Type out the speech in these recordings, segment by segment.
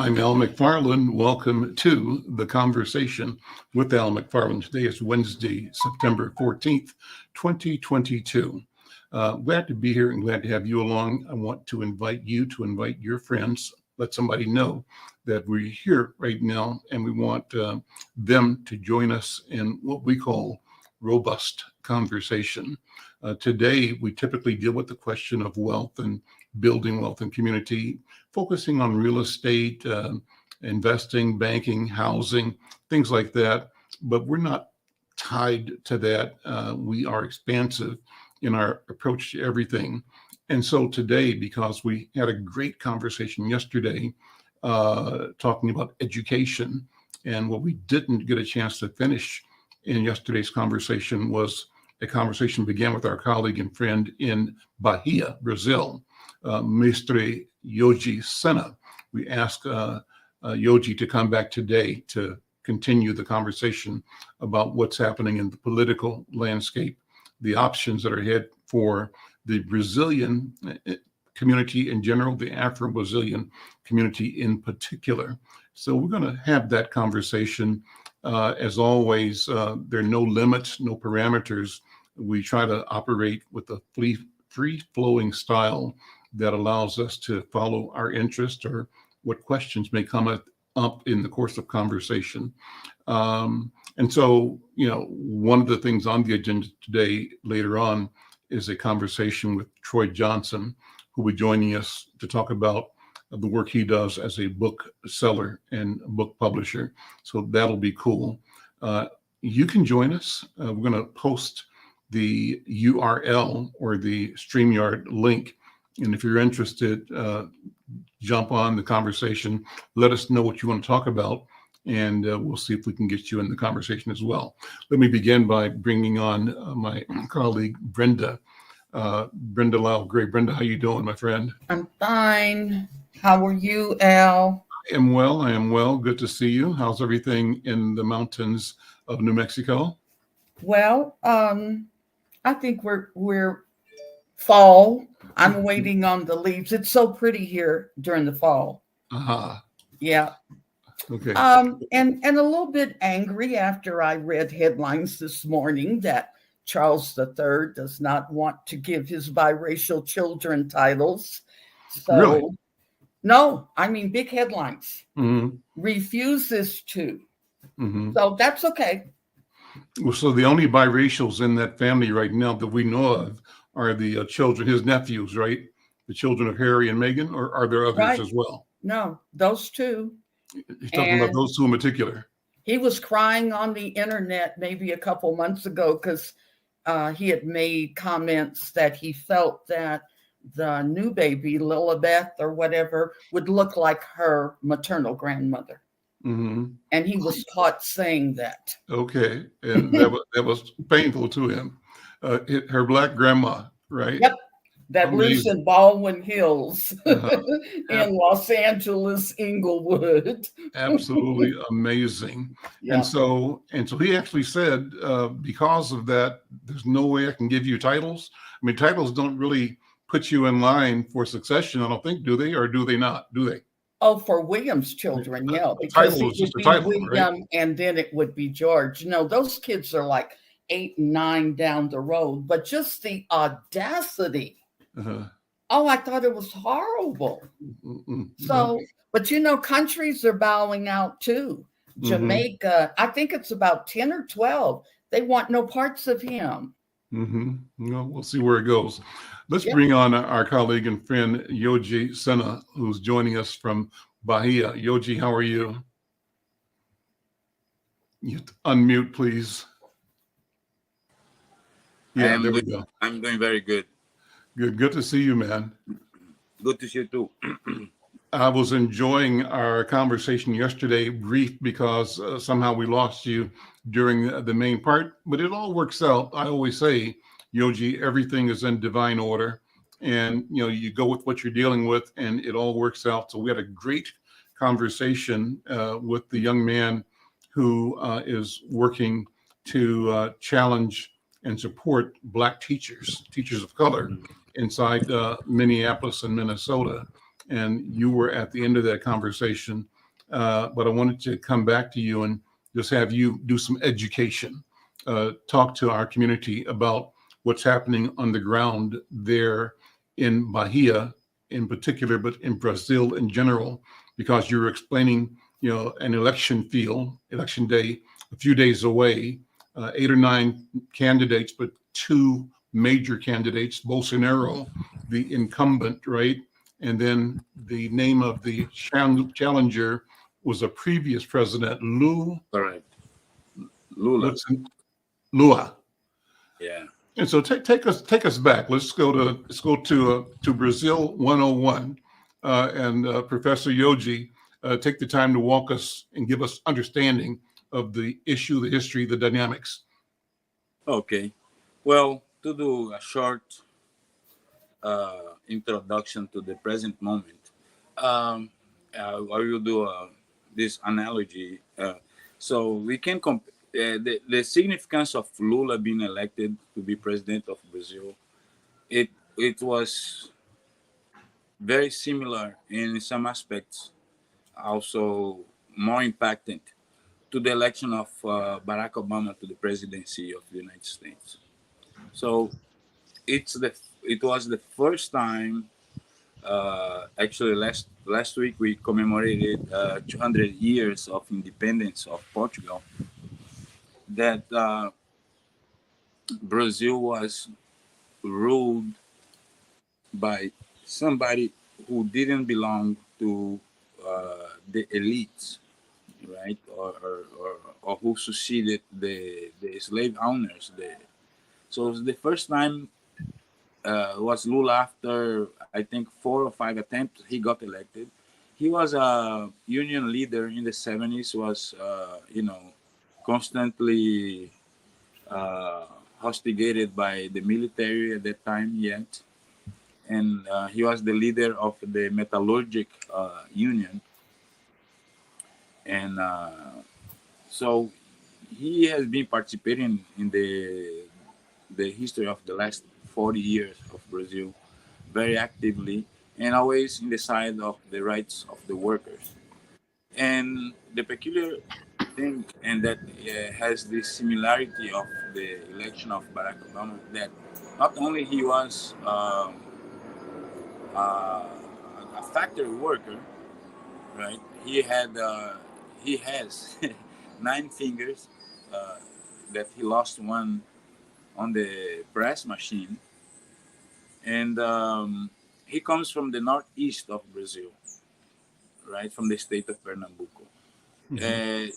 I'm Al McFarlane. Welcome to The Conversation with Al McFarlane. Today is Wednesday, September 14th, 2022. Glad to be here and glad to have you along. I want to invite you to invite your friends. Let somebody know that we're here right now and we want them to join us in what we call robust conversation. Today, we typically deal with the question of wealth and building wealth and community, focusing on real estate, investing, banking, housing, things like that. But we're not tied to that. We are expansive in our approach to everything. And so today, because we had a great conversation yesterday talking about education, and what we didn't get a chance to finish in yesterday's conversation was a conversation began with our colleague and friend in Bahia, Brazil, Mestre Yoji Sena. We asked Yoji to come back today to continue the conversation about what's happening in the political landscape, the options that are ahead for the Brazilian community in general, the Afro-Brazilian community in particular. So we're going to have that conversation. As always, there are no limits, no parameters. We try to operate with a free-flowing style that allows us to follow our interest or what questions may come up in the course of conversation. And so, one of the things on the agenda today, later on, is a conversation with Troy Johnson, who will be joining us to talk about the work he does as a book seller and book publisher. So that'll be cool. You can join us. We're going to post the URL or the StreamYard link. And if you're interested, jump on the conversation. Let us know what you want to talk about, and we'll see if we can get you in the conversation as well. Let me begin by bringing on my colleague, Brenda Lyle-Gray. Brenda, how you doing, my friend? I'm fine. How are you, Al? I am well. Good to see you. How's everything in the mountains of New Mexico? Well, I think we're fall. I'm waiting on the leaves. It's so pretty here during the fall. Yeah. Okay. And a little bit angry after I read headlines this morning that Charles III does not want to give his biracial children titles. So, really? No, I mean big headlines. Mm-hmm. Refuses to. Mm-hmm. So that's okay. Well, so the only biracials in that family right now that we know of are the children, his nephews, right? The children of Harry and Meghan, or are there others as well? No, those two. He's talking about those two in particular. He was crying on the internet maybe a couple months ago because he had made comments that he felt that the new baby, Lilibeth or whatever, would look like her maternal grandmother. Mm-hmm. And he was caught saying that. Okay. And that was painful to him. Her Black grandma, right? Yep. That lives in Baldwin Hills in Los Angeles, Inglewood. Absolutely amazing. Yeah. And so he actually said, because of that, there's no way I can give you titles. I mean, titles don't really put you in line for succession, I don't think, do they? Or do they not? Do they? Oh, for William's children, yeah. Because it would be William, right? And then it would be George. No, those kids are like 8 and 9 down the road. But just the audacity. Oh, I thought it was horrible. So, but countries are bowing out too. Jamaica, I think it's about 10 or 12. They want no parts of him. Well, we'll see where it goes. Let's bring on our colleague and friend, Yoji Sena, who's joining us from Bahia. Yoji, how are you? You unmute, please. Yeah, there we go. I'm doing very good. Good to see you, man. Good to see you too. I was enjoying our conversation yesterday, brief because somehow we lost you during the main part, but it all works out. I always say, Yoji, everything is in divine order, and you go with what you're dealing with, and it all works out. So we had a great conversation with the young man who is working to challenge and support Black teachers of color inside Minneapolis and Minnesota. and you were at the end of that conversation. But I wanted to come back to you and just have you do some education, talk to our community about what's happening on the ground there in Bahia in particular, but in Brazil in general, because you're explaining, an election day, a few days away, 8 or 9 candidates, but 2 major candidates, Bolsonaro, the incumbent, right? And then the name of the challenger was a previous president, Correct. Lula. Lula. Yeah. And so take us back. Let's go to Brazil 101, and Professor Yogi, take the time to walk us and give us understanding of the issue, the history, the dynamics. Okay. Well, to do a short introduction to the present moment, I will do this analogy. So we can the significance of Lula being elected to be president of Brazil. It was very similar in some aspects, also more impactant to the election of Barack Obama to the presidency of the United States. So it was the first time. Actually, last week we commemorated 200 years of independence of Portugal. That Brazil was ruled by somebody who didn't belong to the elites, right? Or who succeeded the slave owners. So it was the first time was Lula after I think 4 or 5 attempts he got elected. He was a union leader in the 70s. Was constantly hostigated by the military at that time yet, and he was the leader of the metallurgic union, and so he has been participating in the history of the last 40 years of Brazil very actively, and always in the side of the rights of the workers. And the peculiar thing, and that has this similarity of the election of Barack Obama, that not only he was a factory worker, right? He has 9 fingers uh, that he lost one on the press machine, and he comes from the northeast of Brazil, right, from the state of Pernambuco. Mm-hmm.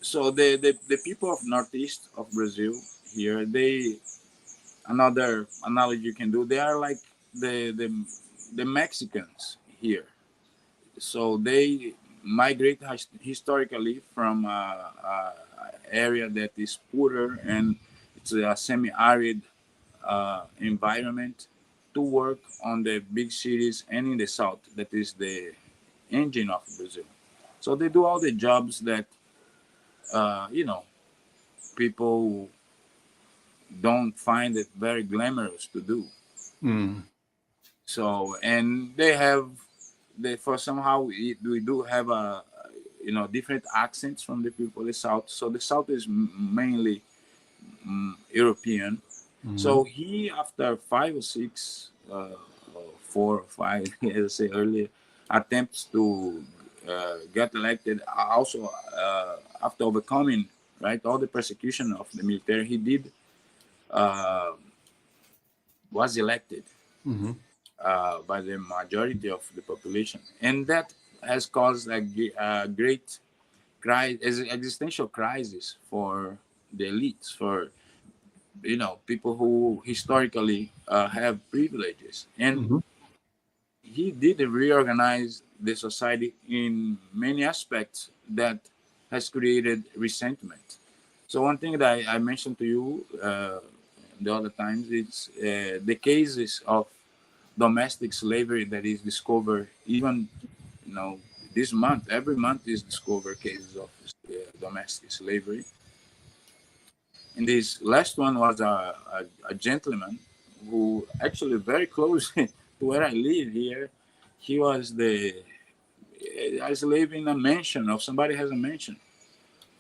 So the people of northeast of Brazil here, they, another analogy you can do, they are like the the Mexicans here. So they migrate historically from a area that is poorer and it's a semi-arid environment to work on the big cities and in the south that is the engine of Brazil. So they do all the jobs that you know, people don't find it very glamorous to do. Mm. So, and they have, they for somehow we do have a, you know, different accents from the people of the south. So the south is mainly European. Mm-hmm. So he, after 5 or 6, 4 or 5, as I said earlier, attempts to get elected, also after overcoming, right, all the persecution of the military, he did uh, was elected Mm-hmm. by the majority of the population, and that has caused a great existential crisis for the elites, for, you know, people who historically have privileges. And Mm-hmm. he did reorganize the society in many aspects that has created resentment. So one thing that I mentioned to you the other times, it's the cases of domestic slavery that is discovered even, you know, this month. Every month is discovered cases of domestic slavery. And this last one was a gentleman who actually very close to where I live here. he was I was living in a mansion, or somebody has a mansion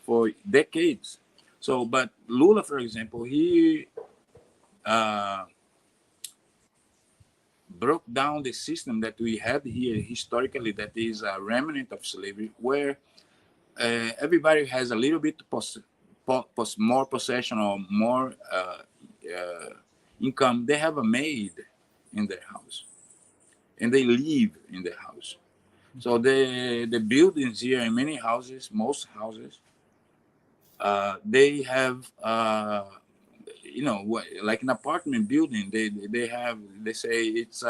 for decades. So, but Lula, for example, he uh, broke down the system that we had here historically, that is a remnant of slavery, where everybody has a little bit more possession or more income. They have a maid in their house, and they live in the house. So the buildings here, in many houses, most houses, they have like an apartment building. They say it's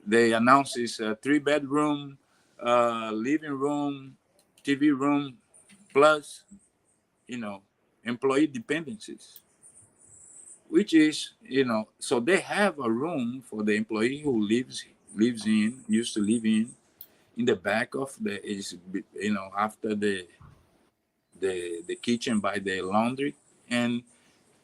they announce it's a 3-bedroom, living room, TV room, plus employee dependencies, which is so they have a room for the employee who used to live in the back of the is after the kitchen by the laundry, and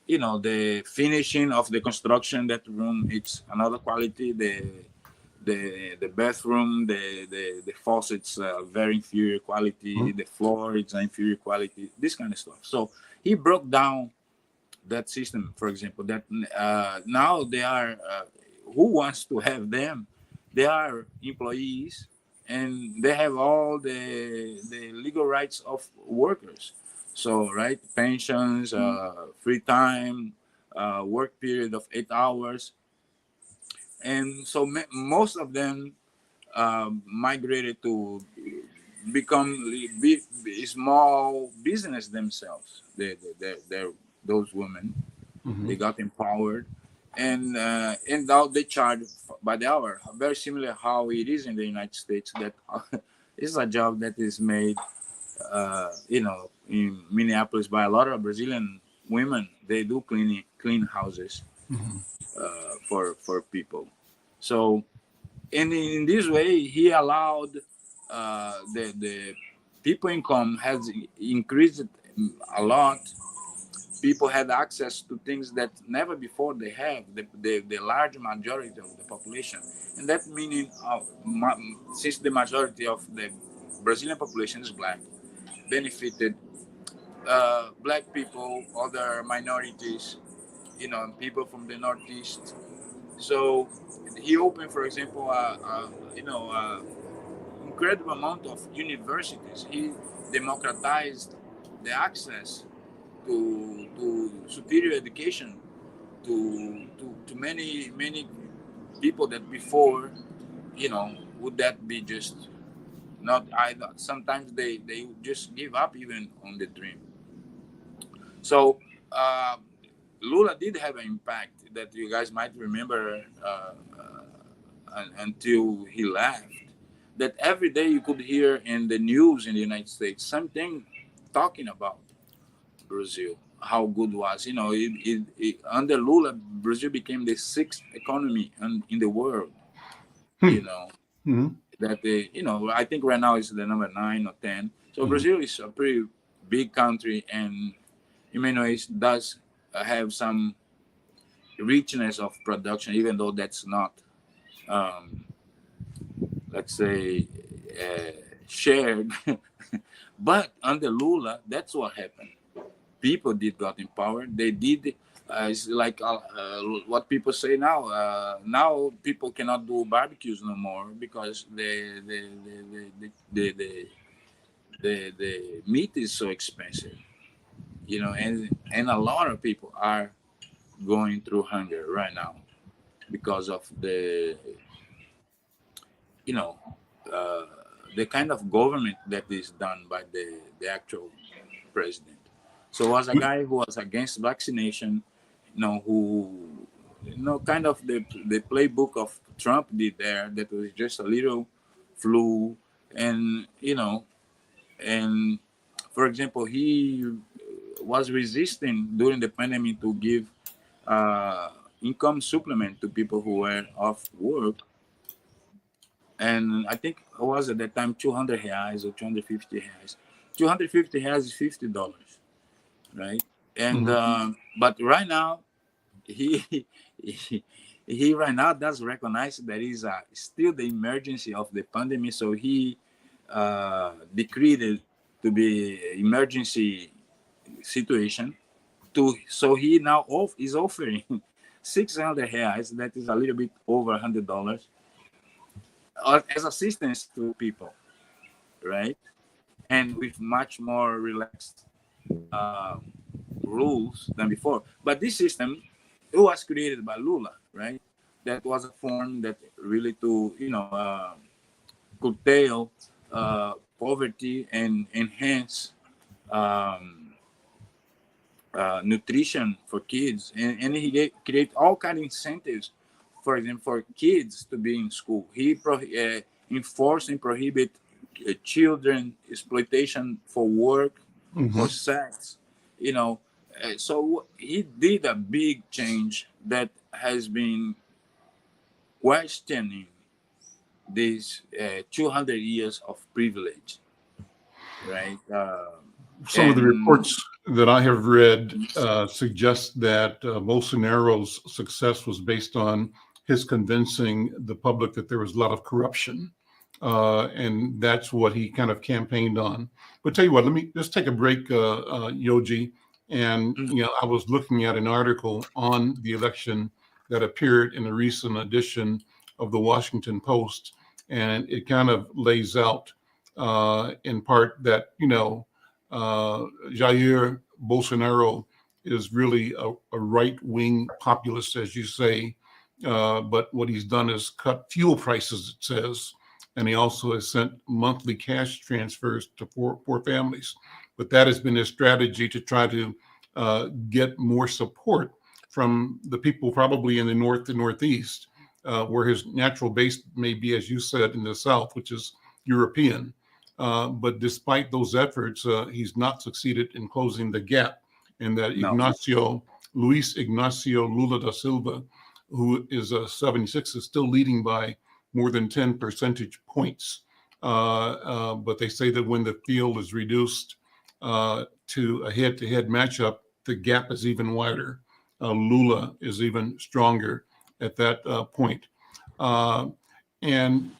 the finishing of the construction, that room, it's another quality. The bathroom, the faucets very inferior quality. Mm-hmm. The floor, it's inferior quality, this kind of stuff. So he broke down that system, for example, that now they are who wants to have them, they are employees, and they have all the legal rights of workers. So right, pensions, free time, work period of 8 hours, and so most of them migrated to become small business themselves. Those women, Mm-hmm. they got empowered, and now they charge by the hour, very similar how it is in the United States. That is a job that is made, in Minneapolis by a lot of Brazilian women. They do clean houses Mm-hmm. for people. So, and in this way, he allowed the people income has increased a lot. People had access to things that never before they have, the large majority of the population. And that meaning, since the majority of the Brazilian population is black, benefited black people, other minorities, people from the Northeast. So he opened, for example, incredible amount of universities. He democratized the access to superior education to many people that before, would that be just not either. Sometimes they just give up even on the dream. So Lula did have an impact that you guys might remember until he left. That every day you could hear in the news in the United States something talking about Brazil, how good was. Under Lula, Brazil became the 6th economy in the world. Mm-hmm. That I think right now is the number 9 or 10. So Brazil is a pretty big country, and in many ways does have some richness of production, even though that's not, let's say, shared. But under Lula, that's what happened. People did got empowered. They did. It's like what people say now. Now people cannot do barbecues no more because the meat is so expensive. And a lot of people are going through hunger right now because of you know uh, the kind of government that is done by the actual president. So as a guy who was against vaccination, who kind of the playbook of Trump did there, that was just a little flu, and and for example, he was resisting during the pandemic to give income supplement to people who were off work. And I think it was at that time 200 reais or 250 reais. 250 reais is $50, right? And but right now, he he right now does recognize that is still the emergency of the pandemic, so he decreed it to be emergency situation. So he now is offering 600 reais, that is a little bit over $100, as assistance to people, right? And with much more relaxed rules than before. But this system, it was created by Lula, right? That was a form that really to curtail poverty and enhance nutrition for kids, and he create all kind of incentives, for example, for kids to be in school. He enforce and prohibit children exploitation for work, for sex, so he did a big change that has been questioning these 200 years of privilege, right? Some of the reports that I have read suggest that Bolsonaro's success was based on his convincing the public that there was a lot of corruption. And that's what he kind of campaigned on. But tell you what, let's take a break, Yoji. And, I was looking at an article on the election that appeared in a recent edition of the Washington Post. And it kind of lays out in part that, Jair Bolsonaro is really a right-wing populist, as you say. But what he's done is cut fuel prices, it says. And he also has sent monthly cash transfers to poor families. But that has been his strategy to try to get more support from the people probably in the North and Northeast, where his natural base may be, as you said, in the South, which is European. But despite those efforts, he's not succeeded in closing the gap. And that Luis Ignacio Lula da Silva, who is 76, is still leading by more than 10 percentage points. But they say that when the field is reduced to a head-to-head matchup, the gap is even wider. Lula is even stronger at that point. And,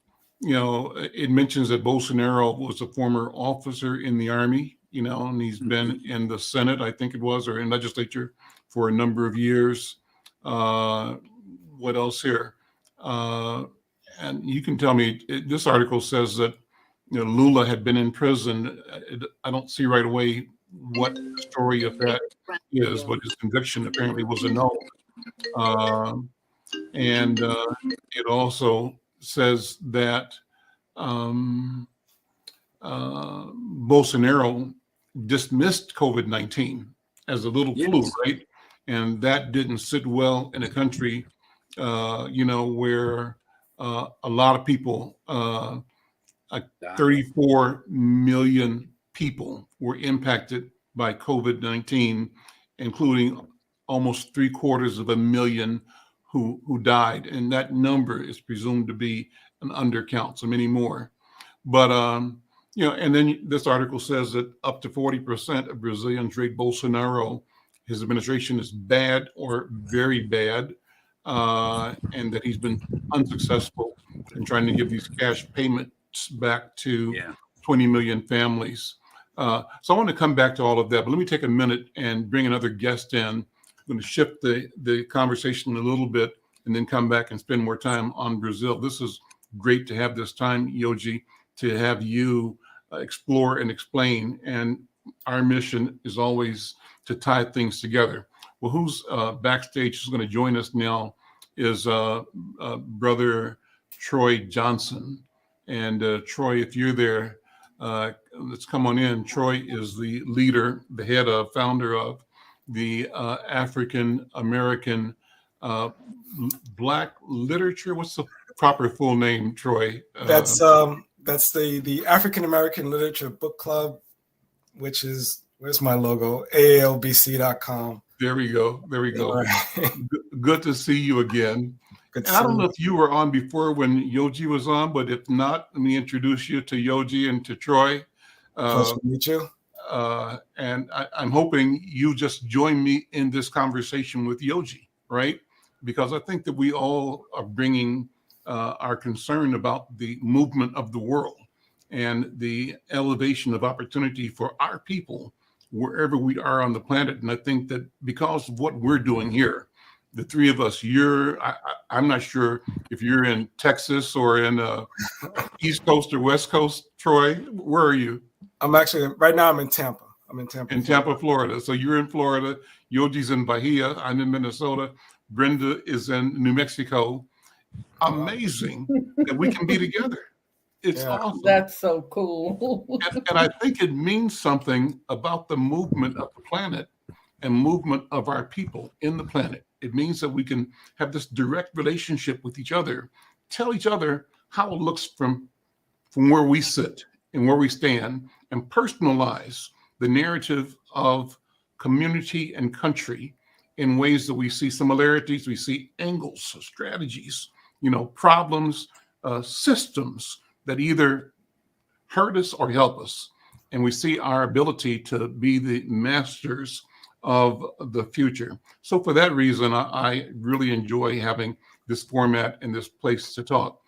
it mentions that Bolsonaro was a former officer in the army, and he's been in the Senate, I think it was, or in legislature for a number of years. What else here? And you can tell me, this article says that Lula had been in prison. I don't see right away what the story of that is, but his conviction apparently was annulled. And it also says that Bolsonaro dismissed COVID-19 as a little flu, right? And that didn't sit well in a country, where a lot of people, 34 million people were impacted by COVID-19, including almost 750,000 who died. And that number is presumed to be an undercount, so many more. But, and then this article says that up to 40% of Brazilians rate Bolsonaro, his administration, is bad or very bad, and that he's been unsuccessful in trying to give these cash payments back to 20 million families. So I want to come back to all of that, but let me take a minute and bring another guest in. I'm going to shift the conversation a little bit and then come back and spend more time on Brazil. This is great to have this time, Yoji, to have you explore and explain. And our mission is always to tie things together. Well, who's backstage who's going to join us now is Brother Troy Johnson. And Troy, if you're there, let's come on in. Troy is the leader, the head of, founder of the African American Black Literature. What's the proper full name, Troy? That's the African American Literature Book Club, which is, where's my logo? AALBC.com. There we go. Right. Good to see you again. And I don't know if you were on before when Yoji was on, but if not, let me introduce you to Yoji and to Troy. Pleasure to meet you. And I'm hoping you just join me in this conversation with Yoji, right? because I think that we all are bringing our concern about the movement of the world and the elevation of opportunity for our people wherever we are on the planet. And I think that because of what we're doing here, the three of us, I'm not sure if you're in Texas or in East Coast or West Coast. Troy, where are you? I'm actually, right now I'm in Tampa. In Tampa, Florida. So you're in Florida. Yogi's in Bahia. I'm in Minnesota. Brenda is in New Mexico. Amazing that we can be together. It's awesome. That's so cool. and I think it means something about the movement of the planet and movement of our people in the planet. It means that we can have this direct relationship with each other, tell each other how it looks from where we sit and where we stand, and personalize the narrative of community and country in ways that we see similarities, we see angles, strategies, problems, systems that either hurt us or help us. And we see our ability to be the masters of the future. So for that reason, I really enjoy having this format and this place to talk.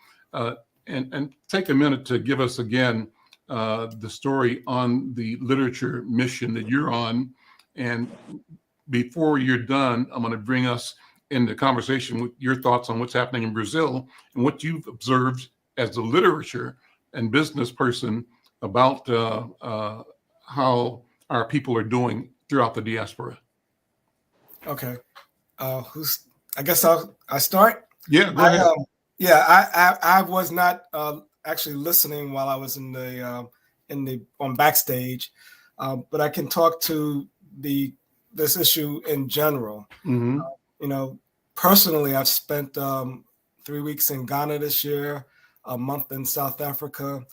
And take a minute to give us again the story on the literature mission that you're on. And before you're done, I'm going to bring us into conversation with your thoughts on what's happening in Brazil and what you've observed as a literature and business person about how our people are doing throughout the diaspora. Okay. I guess I start? Yeah, go ahead. I was not actually listening while I was on backstage, but I can talk to this issue in general. Mm-hmm. Personally, I've spent 3 weeks in Ghana this year, a month in South Africa,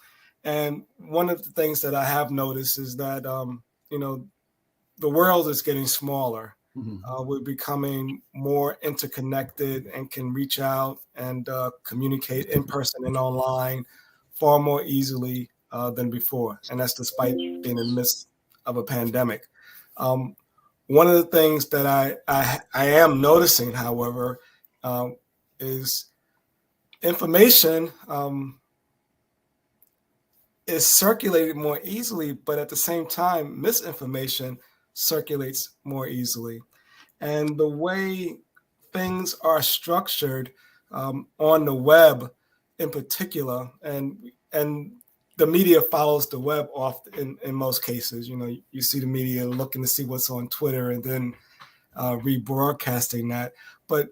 and one of the things that I have noticed is that the world is getting smaller. Mm-hmm. We're becoming more interconnected and can reach out and communicate in person and online far more easily than before. And that's despite being in the midst of a pandemic. One of the things that I am noticing, however, is information is circulated more easily, but at the same time, misinformation circulates more easily. And the way things are structured on the web in particular, and the media follows the web often in most cases. You see the media looking to see what's on Twitter and then rebroadcasting that. But,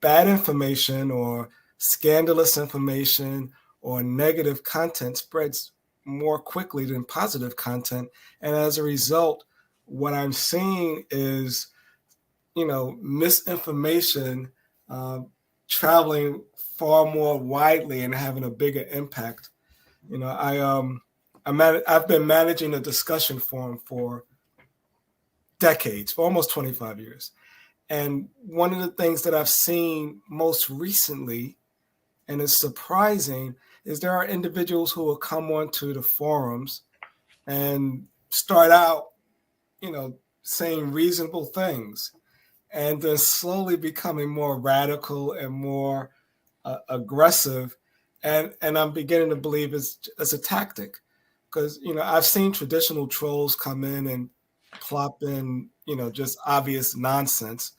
bad information or scandalous information or negative content spreads more quickly than positive content. And as a result, what I'm seeing is, misinformation traveling far more widely and having a bigger impact. I've been managing a discussion forum for decades, for almost 25 years. And one of the things that I've seen most recently, and is surprising, is there are individuals who will come onto the forums and start out, saying reasonable things, and then slowly becoming more radical and more aggressive. And I'm beginning to believe it's a tactic, because, I've seen traditional trolls come in and plop in, just obvious nonsense.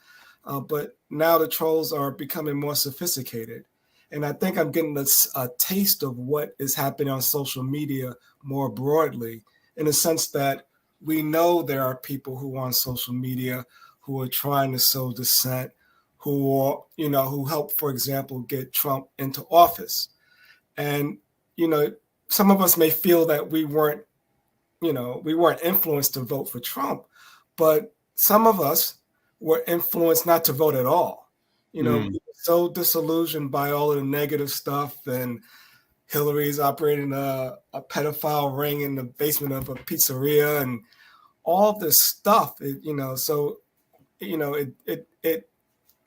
But now the trolls are becoming more sophisticated. And I think I'm getting a taste of what is happening on social media more broadly, in the sense that we know there are people who are on social media who are trying to sow dissent, who helped, for example, get Trump into office. And, some of us may feel that we weren't influenced to vote for Trump, but some of us were influenced not to vote at all. We were so disillusioned by all of the negative stuff, and Hillary's operating a pedophile ring in the basement of a pizzeria and all this stuff, it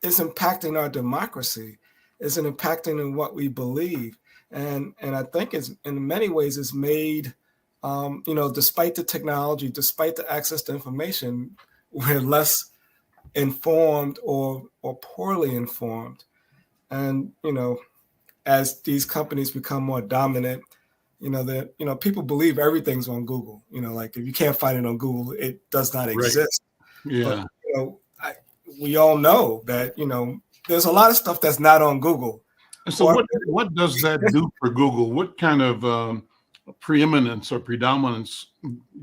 is impacting our democracy. It's impacting in what we believe. And I think it's in many ways it's made, despite the technology, despite the access to information, we're less informed or poorly informed. And, as these companies become more dominant, people believe everything's on Google. Like if you can't find it on Google, it does not exist. Yeah. But, we all know that, there's a lot of stuff that's not on Google. And so what does that do for Google? What kind of preeminence or predominance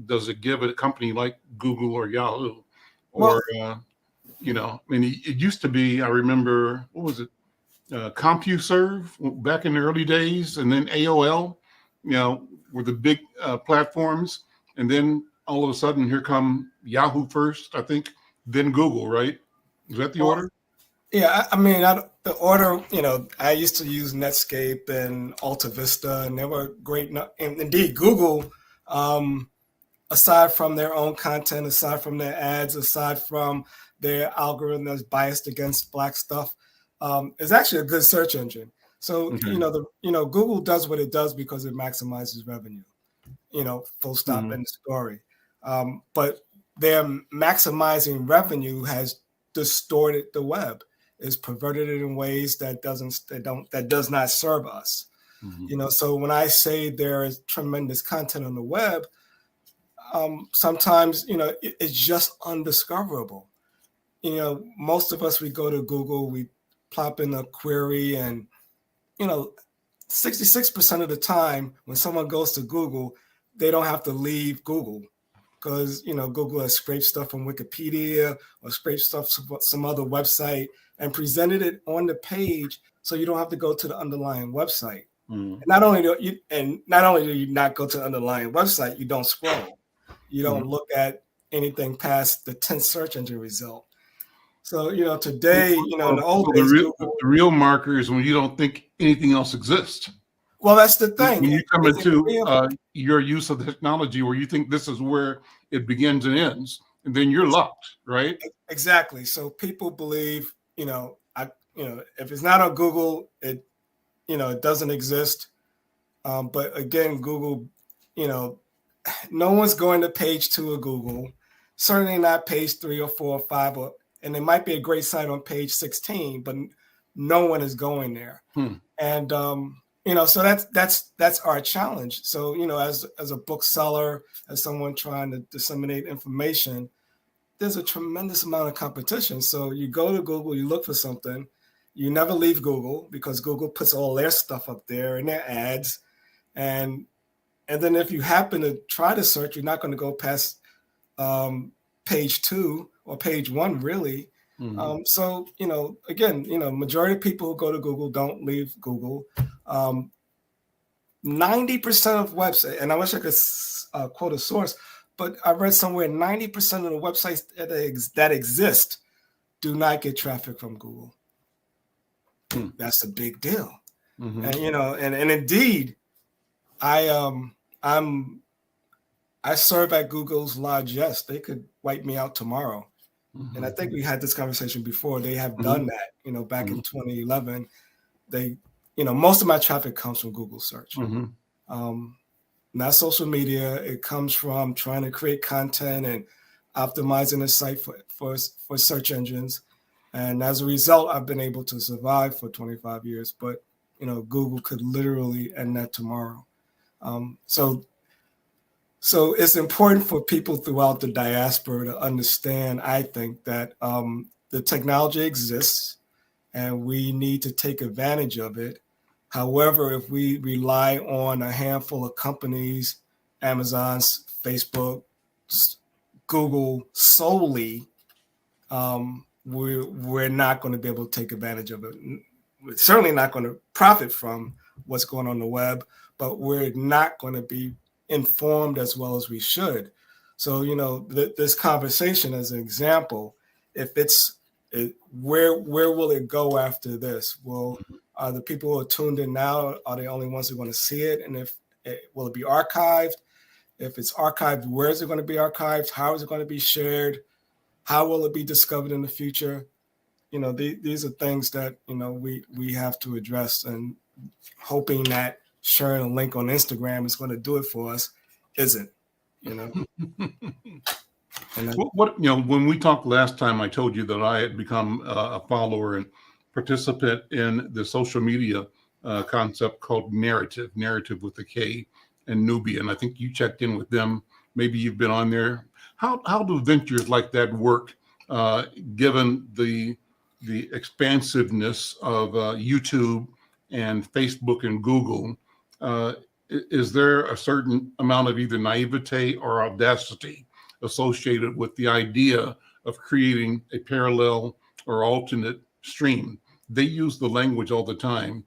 does it give a company like Google or Yahoo? Or, it used to be, I remember, what was it? CompuServe back in the early days, and then AOL, were the big platforms. And then all of a sudden, here come Yahoo first, I think, then Google, right? Is that the order? Yeah, the order, I used to use Netscape and Alta Vista, and they were great. And indeed, Google, aside from their own content, aside from their ads, aside from their algorithm that's biased against Black stuff, is actually a good search engine. So, Google does what it does because it maximizes revenue, full stop, end of story. But their maximizing revenue has distorted the web, is perverted it in ways that does not serve us. So when I say there is tremendous content on the web, sometimes it's just undiscoverable. Most of us, we go to Google, we plop in a query, and 66% of the time when someone goes to Google, they don't have to leave Google, because Google has scraped stuff from Wikipedia or scraped stuff from some other website and presented it on the page, so you don't have to go to the underlying website. And not only do you not go to the underlying website, you don't scroll, you don't look at anything past the 10th search engine result. So today, in the old days, the real marker is when you don't think anything else exists. Well, that's the thing. When you come into your use of the technology where you think this is where it begins and ends, and then you're locked, right? Exactly. So people believe, if it's not on Google, it doesn't exist. But again, Google, no one's going to page 2 of Google, certainly not page 3 or 4 or 5, and it might be a great site on page 16, but no one is going there. And so that's our challenge. So as a bookseller, as someone trying to disseminate information, there's a tremendous amount of competition. So you go to Google, you look for something, you never leave Google, because Google puts all their stuff up there and their ads, and then if you happen to try to search, you're not going to go past page 2 or page 1, really. So again, majority of people who go to Google don't leave Google. 90% of websites, and I wish I could quote a source, but I read somewhere 90% of the websites that exist do not get traffic from Google. That's a big deal. And and indeed, I serve at Google's largesse. They could wipe me out tomorrow. And I think we had this conversation before. They have done that, back in 2011. They, most of my traffic comes from Google search. Not social media. It comes from trying to create content and optimizing the site for search engines. And as a result, I've been able to survive for 25 years. But, Google could literally end that tomorrow. So it's important for people throughout the diaspora to understand, I think, that the technology exists and we need to take advantage of it. However, if we rely on a handful of companies, Amazon, Facebook, Google solely, we're not going to be able to take advantage of it. We're certainly not going to profit from what's going on the web, but we're not going to be informed as well as we should. So, this conversation as an example, if where will it go after this? Well, are the people who are tuned in now, are they only ones who are going to see it? And will it be archived? If it's archived, where is it going to be archived? How is it going to be shared? How will it be discovered in the future? These are things that, we have to address, and hoping that sharing a link on Instagram is going to do it for us isn't. And when we talked last time, I told you that I had become a follower and participant in the social media concept called narrative with a K, and Nubia. And I think you checked in with them. Maybe you've been on there. How do ventures like that work, given the expansiveness of YouTube and Facebook and Google? Is there a certain amount of either naivete or audacity associated with the idea of creating a parallel or alternate stream? They use the language all the time,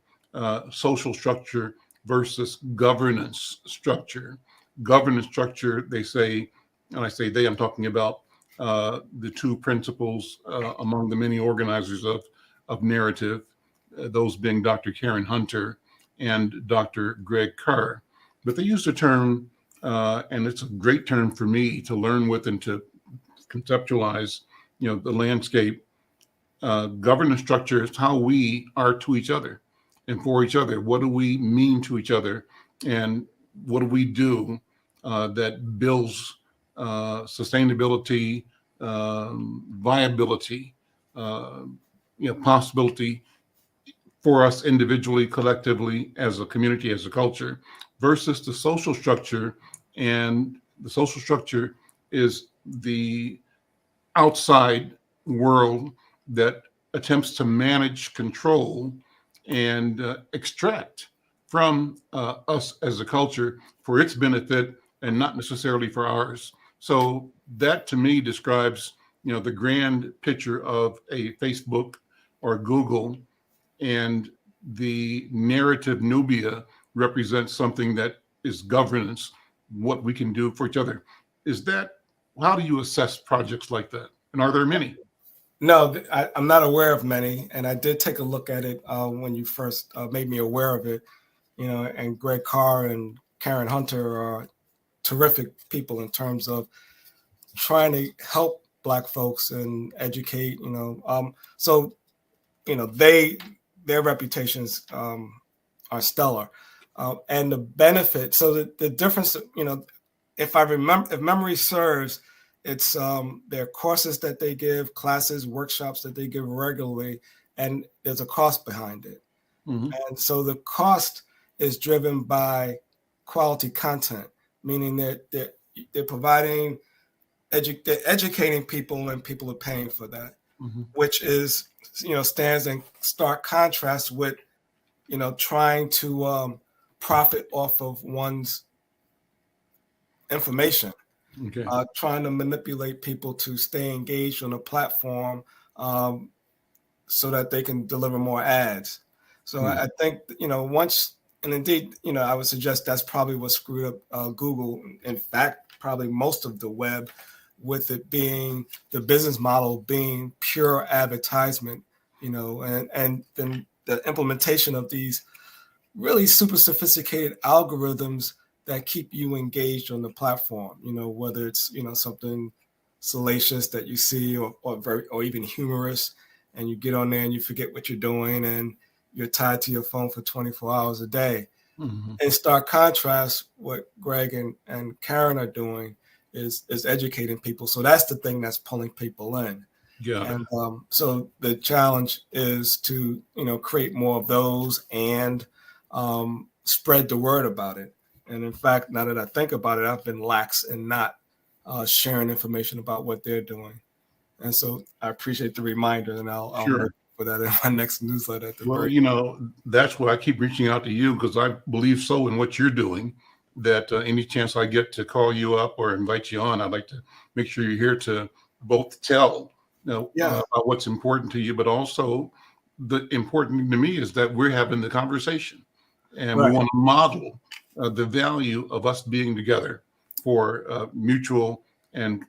social structure versus governance structure. Governance structure, they say, and I say they, I'm talking about the two principles among the many organizers of narrative, those being Dr. Karen Hunter and Dr. Greg Carr. But they use the term, and it's a great term for me to learn with and to conceptualize, the landscape. Governance structure is how we are to each other and for each other. What do we mean to each other, and what do we do that builds sustainability, viability, possibility for us individually, collectively, as a community, as a culture, versus the social structure. And the social structure is the outside world that attempts to manage, control, and extract from us as a culture for its benefit and not necessarily for ours. So that to me describes, the grand picture of a Facebook or Google, and the narrative Nubia represents something that is governance, what we can do for each other. How do you assess projects like that? And are there many? No, I'm not aware of many. And I did take a look at it when you first made me aware of it, and Greg Carr and Karen Hunter are terrific people in terms of trying to help Black folks and educate, so, their reputations are stellar. And the benefit, so the difference, if memory serves, it's their courses that they give, classes, workshops that they give regularly, and there's a cost behind it. Mm-hmm. And so the cost is driven by quality content, meaning that they're providing, they're educating people, and people are paying for that, mm-hmm. which is, stands in stark contrast with, trying to profit off of one's information. Okay. Trying to manipulate people to stay engaged on a platform so that they can deliver more ads. So I think, once, and indeed, I would suggest that's probably what screwed up Google. In fact, probably most of the web, with it being the business model being pure advertisement, and then the implementation of these really super sophisticated algorithms that keep you engaged on the platform, whether it's, something salacious that you see or even humorous, and you get on there and you forget what you're doing and you're tied to your phone for 24 hours a day. Mm-hmm. In stark contrast, what Greg and Karen are doing is educating people. So that's the thing that's pulling people in. Yeah. And so the challenge is to, create more of those and spread the word about it. And in fact, now that I think about it, I've been lax in not sharing information about what they're doing. And so I appreciate the reminder, and I'll look for that in my next newsletter. That's why I keep reaching out to you, because I believe so in what you're doing, that any chance I get to call you up or invite you on, I'd like to make sure you're here to both tell about what's important to you, but also the important thing to me is that we're having the conversation, and we want to model the value of us being together for mutual and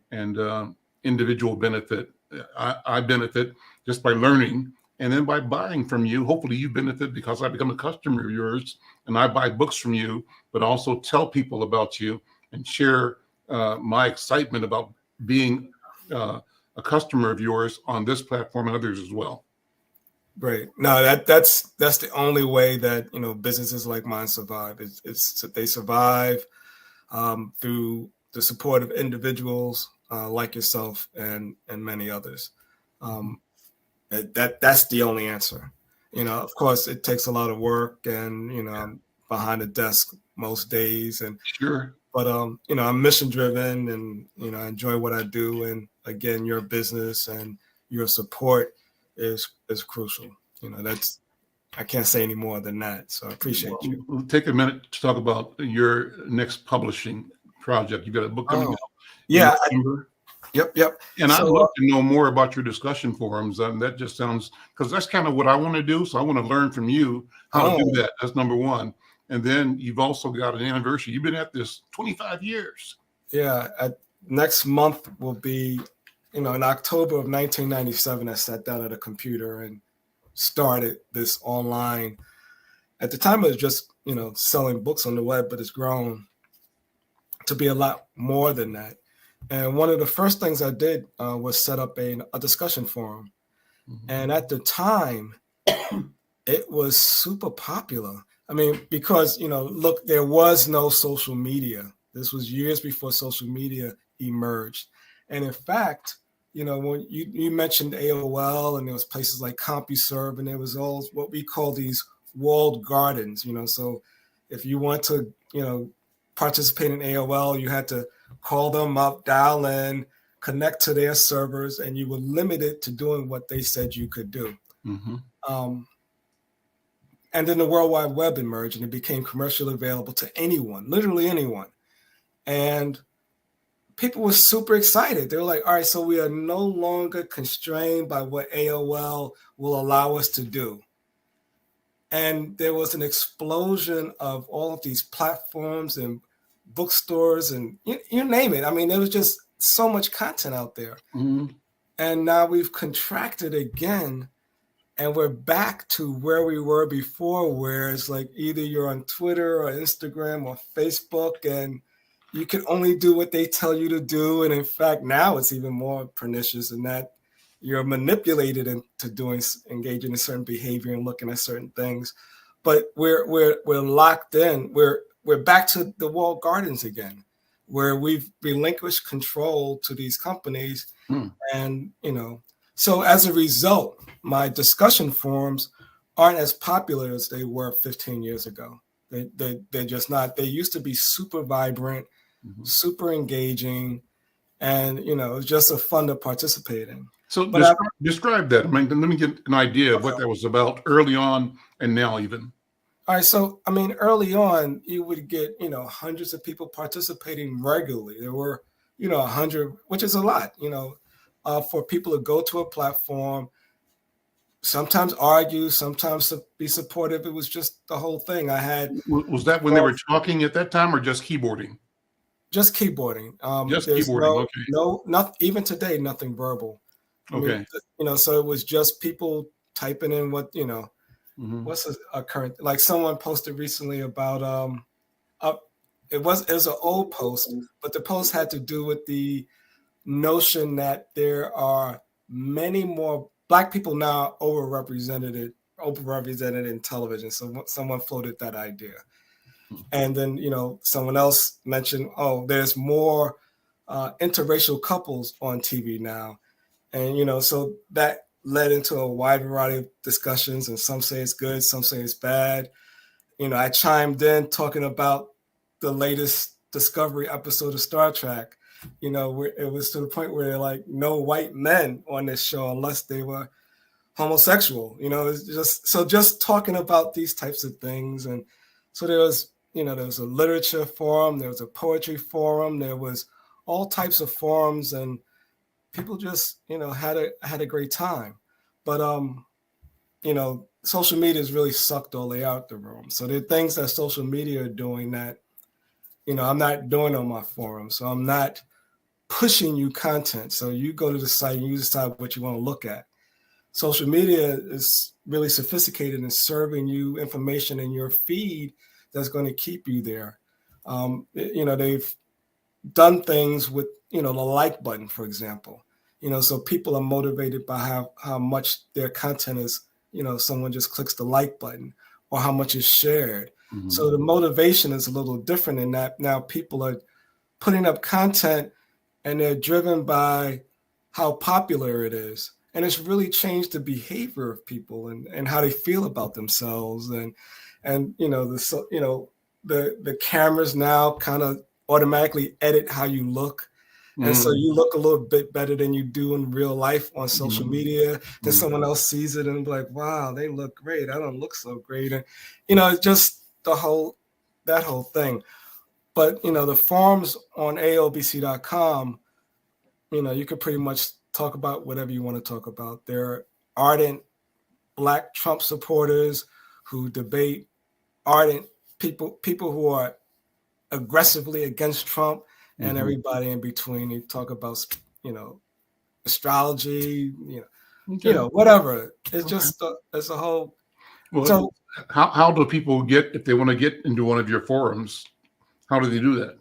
individual benefit. I benefit just by learning, and then by buying from you. Hopefully you benefit because I become a customer of yours and I buy books from you, but also tell people about you and share my excitement about being a customer of yours on this platform and others as well. Great. No, that's the only way that businesses like mine survive. They survive through the support of individuals, like yourself and many others. That's the only answer. Of course, it takes a lot of work, and I'm behind the desk most days, and sure. But I'm mission driven, and I enjoy what I do. And again, your business and your support is crucial. I can't say any more than that. So I appreciate you. We'll take a minute to talk about your next publishing project. You got a book coming out. Yeah. Yep. And I'd love to know more about your discussion forums. That just sounds, because that's kind of what I want to do. So I want to learn from you how to do that. That's number one. And then you've also got an anniversary. You've been at this 25 years. Yeah. Next month will be, in October of 1997, I sat down at a computer and started this online. At the time, it was just, selling books on the web, but it's grown to be a lot more than that. And one of the first things I did was set up a discussion forum. Mm-hmm. And at the time, it was super popular. I mean, because, look, there was no social media. This was years before social media emerged. And in fact, when you mentioned AOL, and there was places like CompuServe, and there was all what we call these walled gardens, so if you want to, participate in AOL, you had to call them up, dial in, connect to their servers, and you were limited to doing what they said you could do. Mm-hmm. And then the World Wide Web emerged, and it became commercially available to anyone, literally anyone. And people were super excited. They were like, all right, so we are no longer constrained by what AOL will allow us to do. And there was an explosion of all of these platforms and bookstores and you name it. I mean, there was just so much content out there. Mm-hmm. And now we've contracted again, and we're back to where we were before, where it's like either you're on Twitter or Instagram or Facebook, and you can only do what they tell you to do. And in fact, now it's even more pernicious in that you're manipulated into engaging in certain behavior and looking at certain things. But we're locked in. We're back to the walled gardens again, where we've relinquished control to these companies. And, so as a result, my discussion forums aren't as popular as they were 15 years ago. They're just not. They used to be super vibrant, mm-hmm. super engaging, and, it's just a fun to participate in. So describe that. I mean, let me get an idea of what that was about early on and now even. All right. So, I mean, early on, you would get, hundreds of people participating regularly. There were, 100, which is a lot, for people to go to a platform, sometimes argue, sometimes be supportive. It was just the whole thing. Was that when they were talking at that time or just keyboarding? Just keyboarding. Just keyboarding. Not even today, nothing verbal. Okay. I mean, so it was just people typing in what, mm-hmm. what's a current, like someone posted recently about, it was an old post, but the post had to do with the notion that there are many more Black people now overrepresented in television. So someone floated that idea. Mm-hmm. And then, someone else mentioned, there's more interracial couples on TV now. And, so that led into a wide variety of discussions, and some say it's good, some say it's bad. I chimed in talking about the latest Discovery episode of Star Trek, where it was to the point where like no white men on this show unless they were homosexual, it's just talking about these types of things. And so there was a literature forum, there was a poetry forum, there was all types of forums, and people just, had a great time. But, social media has really sucked all the way out the room. So there are things that social media are doing that, I'm not doing on my forum. So I'm not pushing you content. So you go to the site and you decide what you want to look at. Social media is really sophisticated in serving you information in your feed that's going to keep you there. They've done things with, the like button, for example. So people are motivated by how much their content is, someone just clicks the like button or how much is shared. Mm-hmm. So the motivation is a little different in that now people are putting up content and they're driven by how popular it is. And it's really changed the behavior of people and how they feel about themselves. And the cameras now kind of automatically edit how you look. And so you look a little bit better than you do in real life on social media. Then someone else sees it and be like, wow, they look great. I don't look so great. And, it's just that whole thing. But, the forums on AOBC.com, you could pretty much talk about whatever you want to talk about. There are ardent Black Trump supporters who debate, ardent people who are aggressively against Trump, and everybody in between. They talk about, astrology, whatever. It's just it's a whole. Well, so how do people get, if they want to get into one of your forums, how do they do that?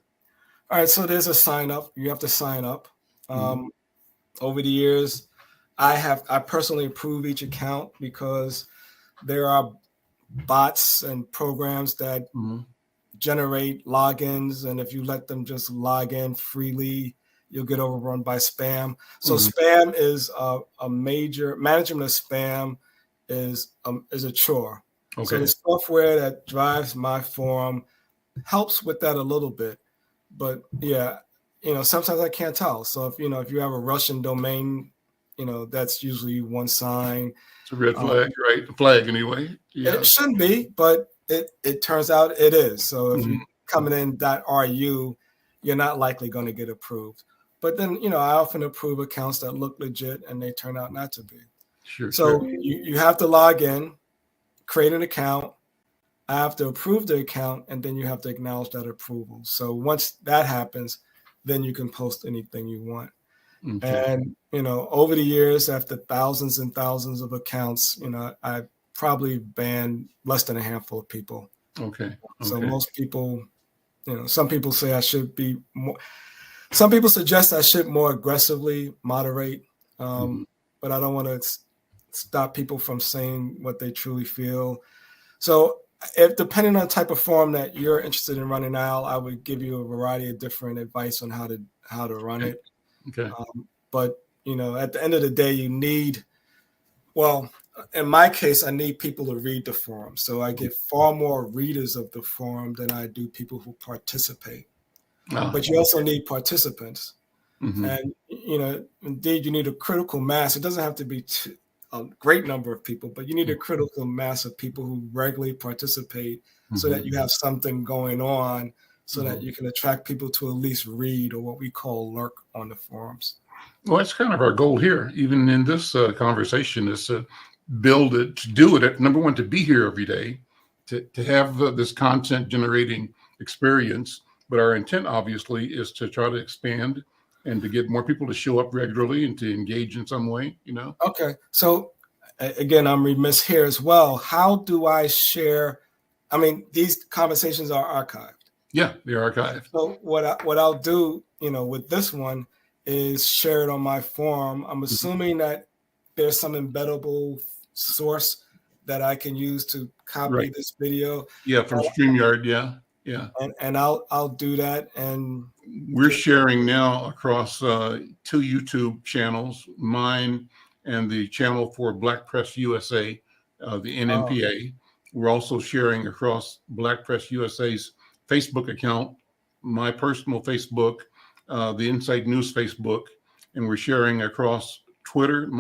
All right, so there's a sign up. You have to sign up. Over the years, I personally approve each account because there are bots and programs that generate logins, and if you let them just log in freely, you'll get overrun by spam. So spam is a major management of spam is a chore. Okay. So the software that drives my forum helps with that a little bit, but yeah, sometimes I can't tell. So if you have a Russian domain, that's usually one sign. It's a red flag, right? A flag anyway. Yeah. It shouldn't be, but it turns out it is. So if you coming in .ru, you're not likely going to get approved. But then, I often approve accounts that look legit and they turn out not to be. Sure. So you have to log in, create an account. I have to approve the account, and then you have to acknowledge that approval. So once that happens, then you can post anything you want. Okay. And, over the years, after thousands and thousands of accounts, I probably banned less than a handful of people. Okay. So most people, some people say I should be more, some people suggest I should more aggressively moderate, but I don't want to stop people from saying what they truly feel. So if depending on the type of forum that you're interested in running now, I would give you a variety of different advice on how to run it. Okay. But at the end of the day, you need, well, in my case, I need people to read the forum. So I get far more readers of the forum than I do people who participate. But you also need participants. And, indeed, you need a critical mass. It doesn't have to be a great number of people, but you need a critical mass of people who regularly participate so that you have something going on so that you can attract people to at least read, or what we call lurk, on the forums. Well, that's kind of our goal here, even in this conversation, is to build it, to do it. Number one, to be here every day, to have this content generating experience. But our intent, obviously, is to try to expand and to get more people to show up regularly and to engage in some way, Okay. So again, I'm remiss here as well. How do I share? I mean, these conversations are archived. Yeah, they're archived. So what I'll do, with this one is share it on my forum. I'm assuming that there's some embeddable source that I can use to copy this video. Yeah, from StreamYard. Yeah. And I'll do that. And we're sharing now across 2 YouTube channels, mine and the channel for Black Press USA, the NNPA. We're also sharing across Black Press USA's Facebook account, my personal Facebook, the Insight News Facebook, and we're sharing across Twitter,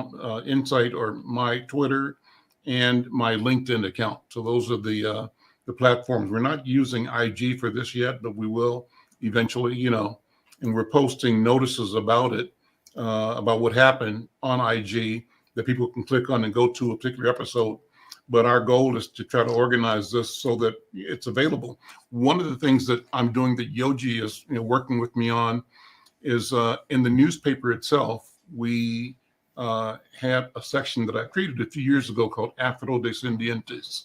Insight, or my Twitter, and my LinkedIn account. So those are the platforms. We're not using IG for this yet, but we will eventually, and we're posting notices about it, about what happened on IG that people can click on and go to a particular episode. But our goal is to try to organize this so that it's available. One of the things that I'm doing that Yogi is working with me on is in the newspaper itself, we had a section that I created a few years ago called Afrodescendientes.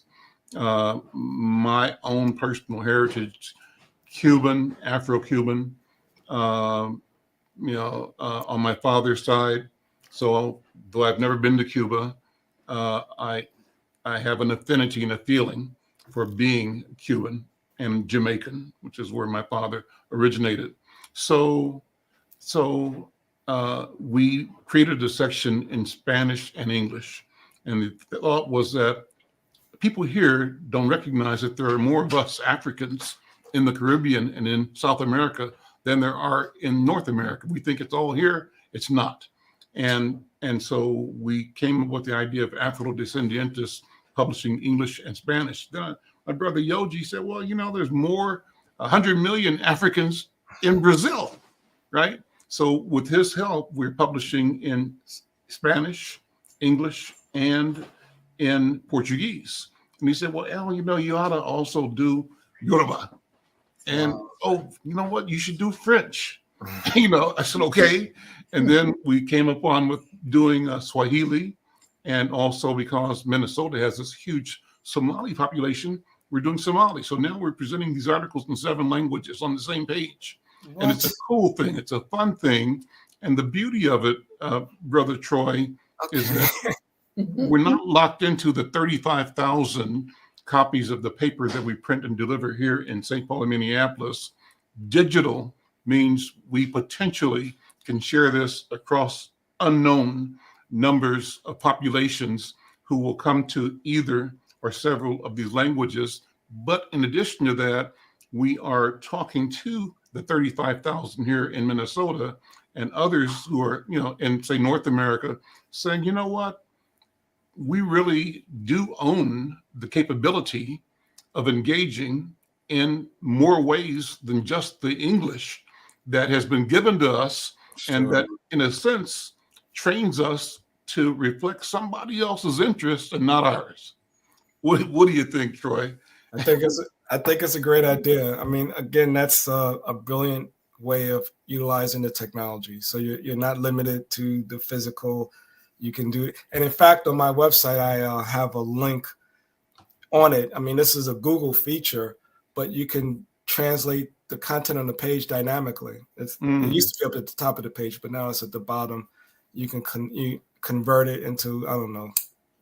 My own personal heritage, Cuban, Afro-Cuban, on my father's side. So though I've never been to Cuba, I have an affinity and a feeling for being Cuban and Jamaican, which is where my father originated. So So we created a section in Spanish and English. And the thought was that people here don't recognize that there are more of us Africans in the Caribbean and in South America than there are in North America. We think it's all here. It's not. And so we came up with the idea of Afrodescendientes publishing English and Spanish. Then my brother Yoji said, well, there's 100 million Africans in Brazil, right? So with his help, we're publishing in Spanish, English, and in Portuguese. And he said, well, Al, you ought to also do Yoruba. And, you know what? You should do French. I said, okay. And then we came upon with doing Swahili. And also because Minnesota has this huge Somali population, we're doing Somali. So now we're presenting these articles in 7 languages on the same page. What? And it's a cool thing. It's a fun thing. And the beauty of it, Brother Troy, is that we're not locked into the 35,000 copies of the paper that we print and deliver here in St. Paul and Minneapolis. Digital means we potentially can share this across unknown numbers of populations who will come to either or several of these languages. But in addition to that, we are talking to the 35,000 here in Minnesota and others who are, in say North America, saying, you know what? We really do own the capability of engaging in more ways than just the English that has been given to us. Sure. And that, in a sense, trains us to reflect somebody else's interest and not ours. What do you think, Troy? I think it's a great idea. I mean, again, that's a brilliant way of utilizing the technology. So you're not limited to the physical. You can do it. And in fact, on my website, I have a link on it. I mean, this is a Google feature, but you can translate the content on the page dynamically. It used to be up at the top of the page, but now it's at the bottom. You can convert it into, I don't know,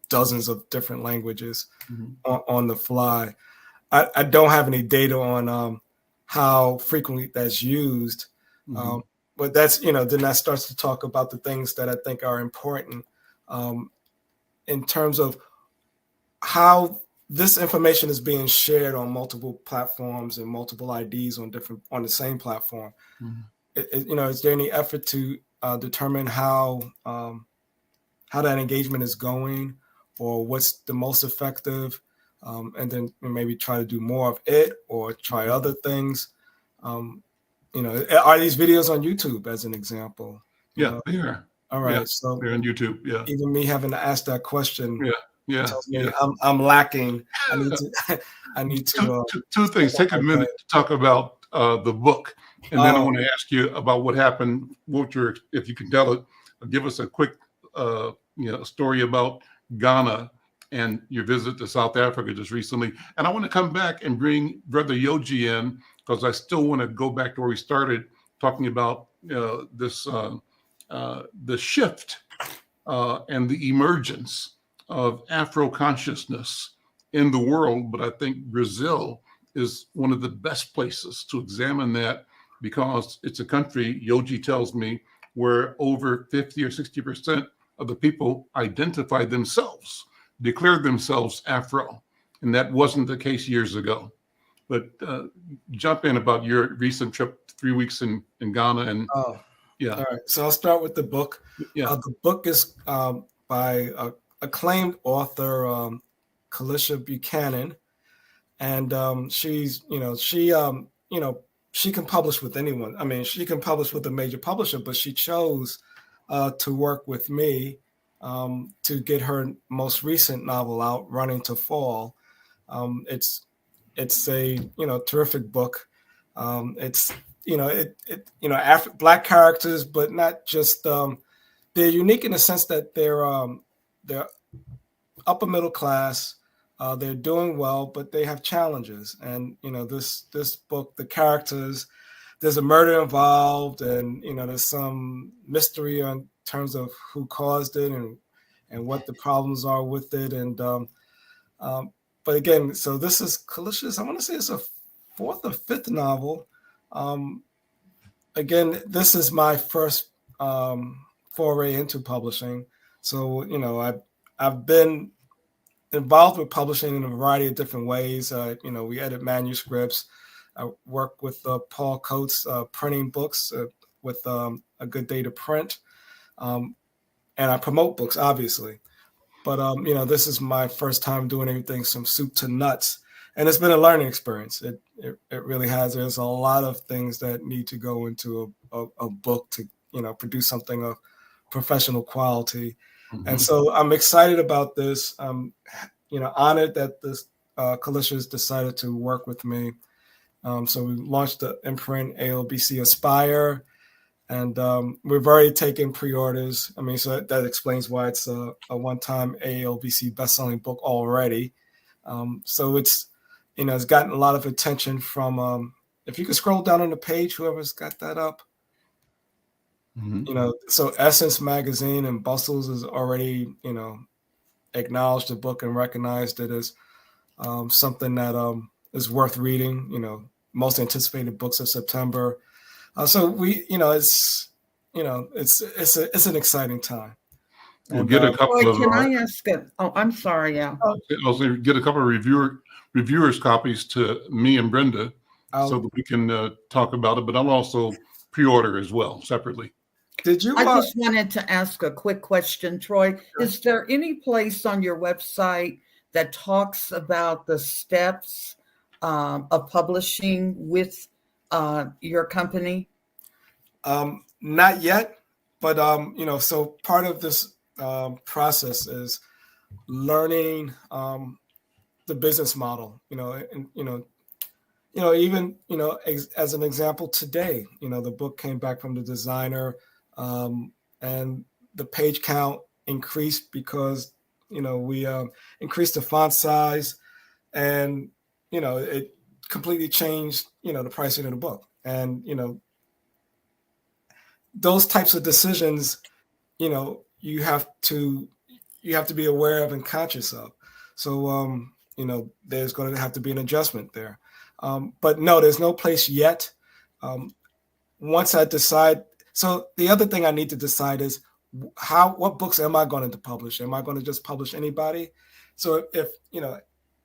dozens of different languages on the fly. I don't have any data on how frequently that's used, but that's, then that starts to talk about the things that I think are important in terms of how this information is being shared on multiple platforms and multiple IDs on the same platform. Is there any effort to determine how that engagement is going, or what's the most effective, and then maybe try to do more of it or try other things? Are these videos on YouTube as an example? Yeah, they are. All right, yeah, so they're on YouTube. Yeah, even me having to ask that question. Tells me yeah. I'm lacking. I need to. Two things. Take a minute to talk about the book, and then I want to ask you about what happened. If you can tell it, give us a quick, story about Ghana and your visit to South Africa just recently. And I want to come back and bring Brother Yoji in, because I still want to go back to where we started talking about the shift and the emergence of Afro consciousness in the world. But I think Brazil is one of the best places to examine that, because it's a country, Yoji tells me, where over 50 or 60% of the people identify themselves, declare themselves Afro. And that wasn't the case years ago. But jump in about your recent trip, 3 weeks in Ghana. And all right. So I'll start with the book. The book is by acclaimed author Kalisha Buchanan, and she can publish with anyone. I mean, she can publish with a major publisher, but she chose to work with me to get her most recent novel out, Running to Fall. It's a terrific book. It's Black characters, but not just they're unique in the sense that they're upper middle class. They're doing well, but they have challenges. And this book, the characters, there's a murder involved, and there's some mystery in terms of who caused it and what the problems are with it. And but again, so this is Kalisha's, I want to say it's a 4th or 5th novel. again, this is my first foray into publishing. So, I've been involved with publishing in a variety of different ways. We edit manuscripts. I work with Paul Coates printing books with A Good Day to Print. And I promote books, obviously. But, this is my first time doing anything from soup to nuts. And it's been a learning experience. It really has. There's a lot of things that need to go into a book to, produce something of professional quality. Mm-hmm. And so I'm excited about this. Honored that this Kalisha has decided to work with me. So we launched the imprint ALBC Aspire, and we've already taken pre-orders. I mean, so that explains why it's a one-time ALBC best-selling book already. So it's, it's gotten a lot of attention from, if you could scroll down on the page, whoever's got that up. Mm-hmm. So Essence Magazine and Bustles is already, acknowledged the book and recognized it as something that is worth reading, most anticipated books of September. So we, it's an exciting time. We'll get a couple Roy, of. Can I ask it? Oh, I'm sorry. Yeah. I'll get a couple of reviewers copies to me and Brenda so that we can talk about it. But I'll also pre-order as well separately. Did you? I just wanted to ask a quick question, Troy. Sure. Is there any place on your website that talks about the steps of publishing with your company? Not yet, but so part of this process is learning the business model. Even as an example today, the book came back from the designer, and the page count increased because we increased the font size, and it completely changed the pricing of the book. And those types of decisions, you have to be aware of and conscious of. So there's going to have to be an adjustment there. But no, there's no place yet. Once I decide, so the other thing I need to decide is what books am I going to publish? Am I going to just publish anybody? So if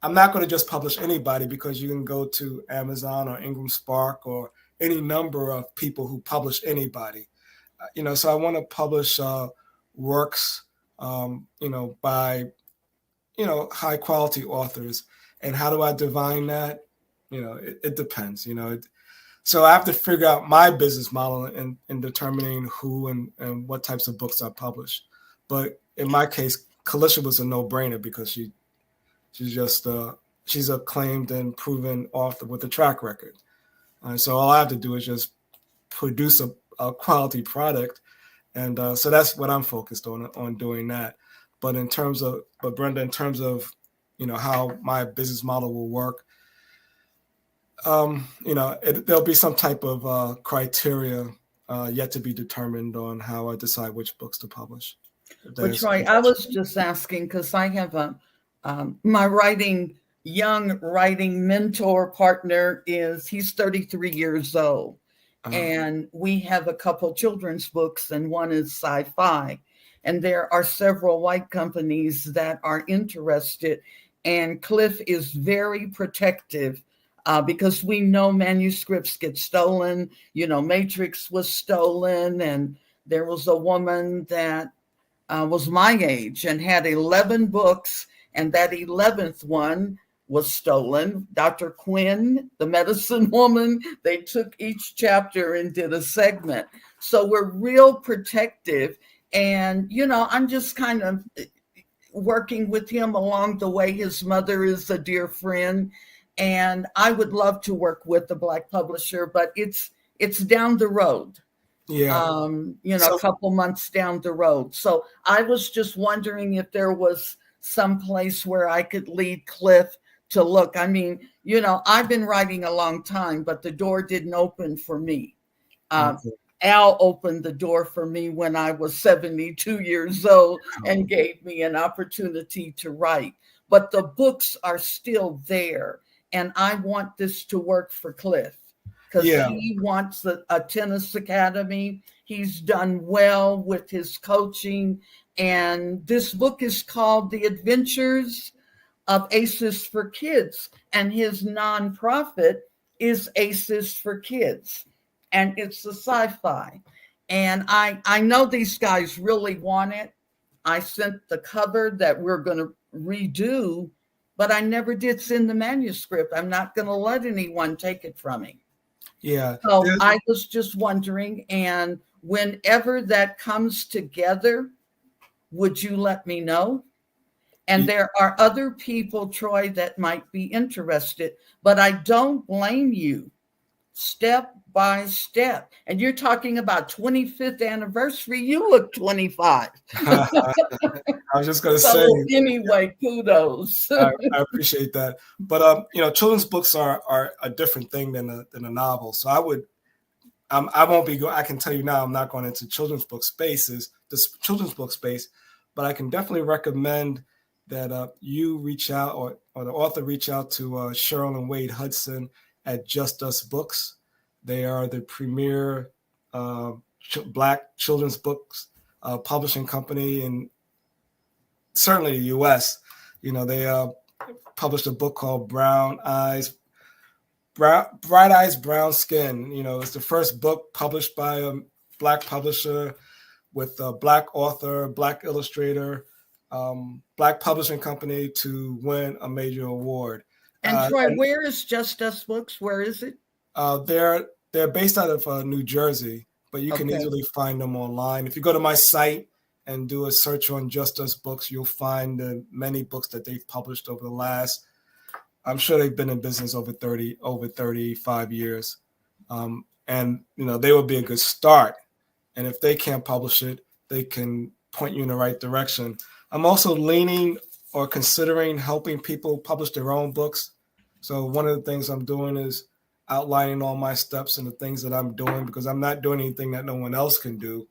I'm not going to just publish anybody, because you can go to Amazon or Ingram Spark or any number of people who publish anybody. So I want to publish works, by, high quality authors. And how do I divine that? It depends, So I have to figure out my business model in determining who and what types of books I publish. But in my case, Kalisha was a no-brainer because she's acclaimed and proven author with a track record. So all I have to do is just produce a quality product. And so that's what I'm focused on doing that. But Brenda, in terms of, how my business model will work, there'll be some type of criteria yet to be determined on how I decide which books to publish. Which, Roy, I was just asking because I have my young writing mentor partner he's 33 years old. And we have a couple children's books, and one is sci-fi. And there are several white companies that are interested. And Cliff is very protective because we know manuscripts get stolen. Matrix was stolen. And there was a woman that was my age and had 11 books. And that 11th one was stolen. Dr. Quinn, the medicine woman, they took each chapter and did a segment. So we're real protective. And, I'm just kind of working with him along the way. His mother is a dear friend. And I would love to work with the Black publisher, but it's down the road. Yeah. A couple months down the road. So I was just wondering if there was some place where I could lead Cliff to look. I mean, I've been writing a long time, but the door didn't open for me. Okay. Al opened the door for me when I was 72 years old and gave me an opportunity to write. But the books are still there, and I want this to work for Cliff. because Yeah. he wants a tennis academy. He's done well with his coaching. And this book is called The Adventures of Aces for Kids. And his nonprofit is Aces for Kids. And it's a sci-fi. And I know these guys really want it. I sent the cover that we're going to redo, but I never did send the manuscript. I'm not going to let anyone take it from me. Yeah. So I was just wondering, and whenever that comes together, would you let me know? And there are other people, Troy, that might be interested, but I don't blame you. Step by step. And you're talking about 25th anniversary. You look 25. I was just going to So say. anyway, kudos. I appreciate that. But children's books are a different thing than a novel. So I won't be I can tell you now, I'm not going into children's book spaces, this children's book space, but I can definitely recommend that you reach out or the author reach out to Cheryl and Wade Hudson at Just Us Books. They are the premier Black children's books publishing company in certainly the U.S. They published a book called Bright Eyes, Brown Skin. It's the first book published by a Black publisher with a Black author, Black illustrator, Black publishing company to win a major award. And Troy, where is Just Us Books? Where is it? They're based out of New Jersey, but you can easily find them online. If you go to my site and do a search on Just Us Books, you'll find the many books that they've published over the last, I'm sure they've been in business over 35 years. And they will be a good start. And if they can't publish it, they can point you in the right direction. I'm also leaning or considering helping people publish their own books. So one of the things I'm doing is outlining all my steps and the things that I'm doing, because I'm not doing anything that no one else can do.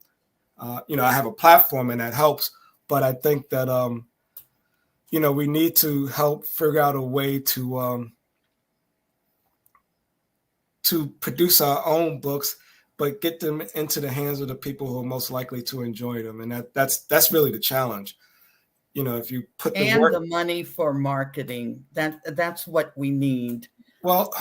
I have a platform and that helps, but I think that, we need to help figure out a way to produce our own books, but get them into the hands of the people who are most likely to enjoy them. And that's really the challenge. If you put the work, the money for marketing, that's what we need. Well,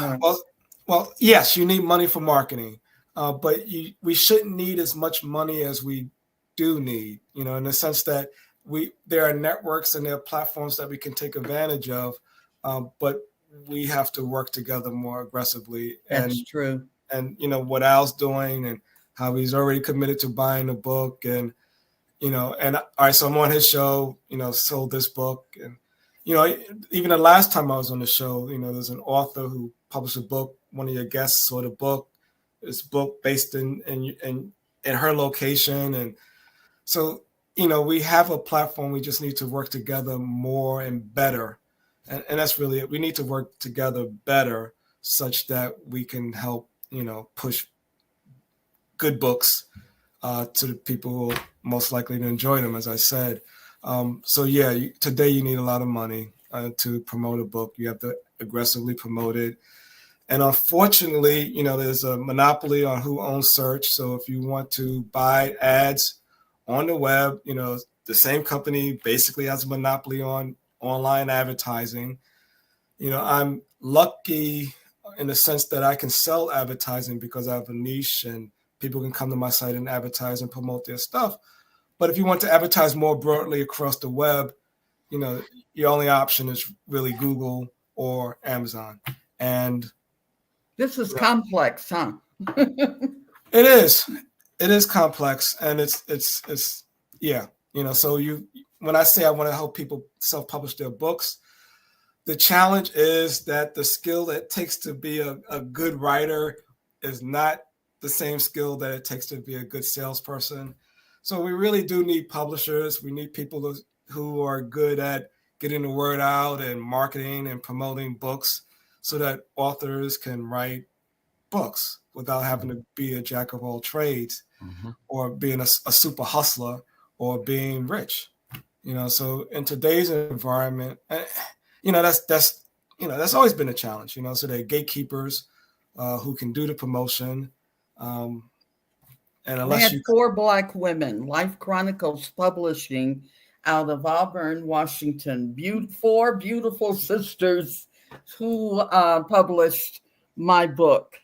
yes, you need money for marketing, but we shouldn't need as much money as we do need, in the sense that there are networks and there are platforms that we can take advantage of, but we have to work together more aggressively. That's true. And, what Al's doing and how he's already committed to buying a book and, and all right, so I'm on his show, sold this book. And, even the last time I was on the show, there's an author who published a book. One of your guests saw the book. It's a book based in her location. And so, we have a platform. We just need to work together more and better. And that's really it. We need to work together better such that we can help, push good books to the people who are most likely to enjoy them, as I said. Today you need a lot of money to promote a book. You have to aggressively promote it. And unfortunately, there's a monopoly on who owns search. So if you want to buy ads on the web, the same company basically has a monopoly on online advertising. I'm lucky in the sense that I can sell advertising because I have a niche and people can come to my site and advertise and promote their stuff. But if you want to advertise more broadly across the web, your only option is really Google or Amazon. And this is complex, huh? It is complex. And it's so when I say I want to help people self-publish their books, the challenge is that the skill that it takes to be a good writer is not the same skill that it takes to be a good salesperson. So we really do need publishers. We need people who are good at getting the word out and marketing and promoting books so that authors can write books without having to be a jack of all trades or being a super hustler or being rich. So in today's environment, that's always been a challenge, so there are gatekeepers who can do the promotion. And I unless had you, 4 Black women, Life Chronicles Publishing out of Auburn, Washington. 4 beautiful sisters who published my book.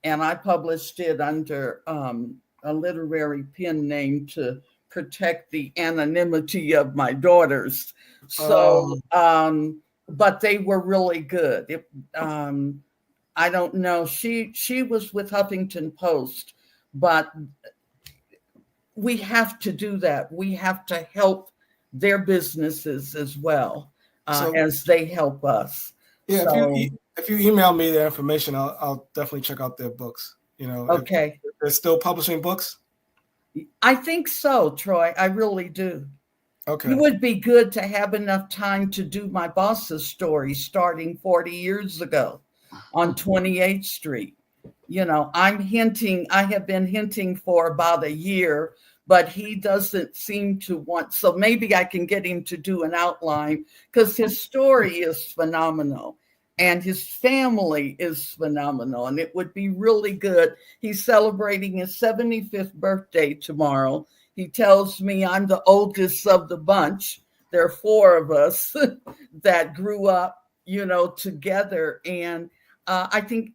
And I published it under a literary pen name to protect the anonymity of my daughters. So, but they were really good. I don't know. She was with Huffington Post, but we have to do that. We have to help their businesses as well as they help us. Yeah, so, if you email me the information, I'll definitely check out their books. Okay. If they're still publishing books. I think so, Troy. I really do. Okay. It would be good to have enough time to do my boss's story starting 40 years ago on 28th Street. I have been hinting for about a year, but he doesn't seem to want, so maybe I can get him to do an outline because his story is phenomenal and his family is phenomenal, and it would be really good. He's celebrating his 75th birthday tomorrow. He tells me I'm the oldest of the bunch. There are 4 of us that grew up, together. And I think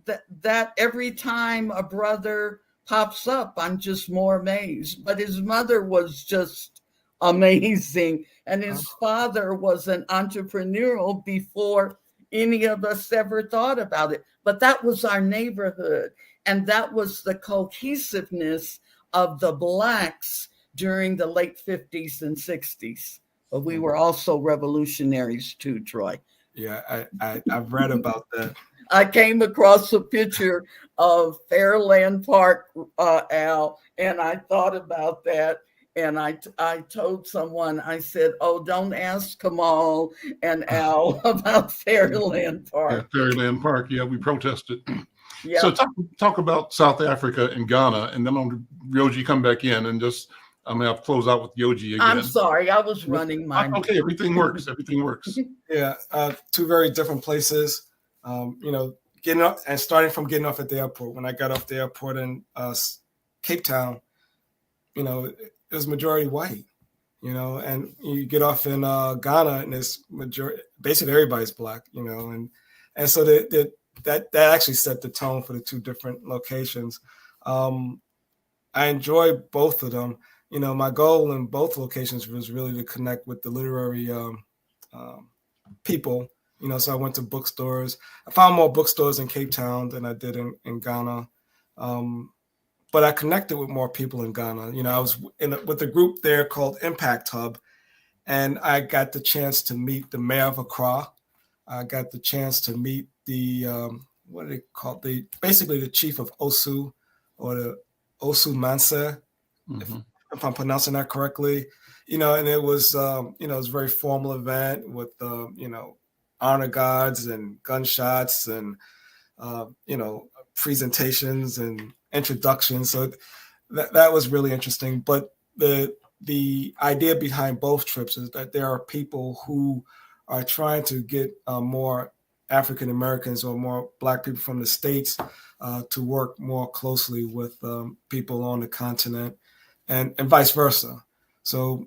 that every time a brother pops up, I'm just more amazed. But his mother was just amazing. And his father was an entrepreneurial before any of us ever thought about it. But that was our neighborhood. And that was the cohesiveness of the Blacks during the late 50s and 60s. But we were also revolutionaries too, Troy. Yeah, I've read about that. I came across a picture of Fairland Park, Al, and I thought about that. And I told someone, I said, oh, don't ask Kamal and Al about Fairland Park. Yeah, Fairland Park. Yeah, we protested. Yep. So talk about South Africa and Ghana, and then on Yoji come back in and just I'm gonna have to close out with Yoji again. I'm sorry, I was running my. Okay, everything works. Everything works. Yeah, 2 very different places. Getting up and starting from getting off at the airport. When I got off the airport in Cape Town, it was majority white. And you get off in Ghana and it's basically everybody's Black. And so that actually set the tone for the 2 different locations. I enjoy both of them. My goal in both locations was really to connect with the literary people. So I went to bookstores. I found more bookstores in Cape Town than I did in Ghana. But I connected with more people in Ghana. I was with a group there called Impact Hub, and I got the chance to meet the mayor of Accra. I got the chance to meet the what do they call basically the chief of OSU, or the OSU Mansa, if I'm pronouncing that correctly. And it was it was a very formal event with honor guards and gunshots and presentations and introductions. So that was really interesting. But the idea behind both trips is that there are people who are trying to get more African Americans or more Black people from the States to work more closely with people on the continent and vice versa. So,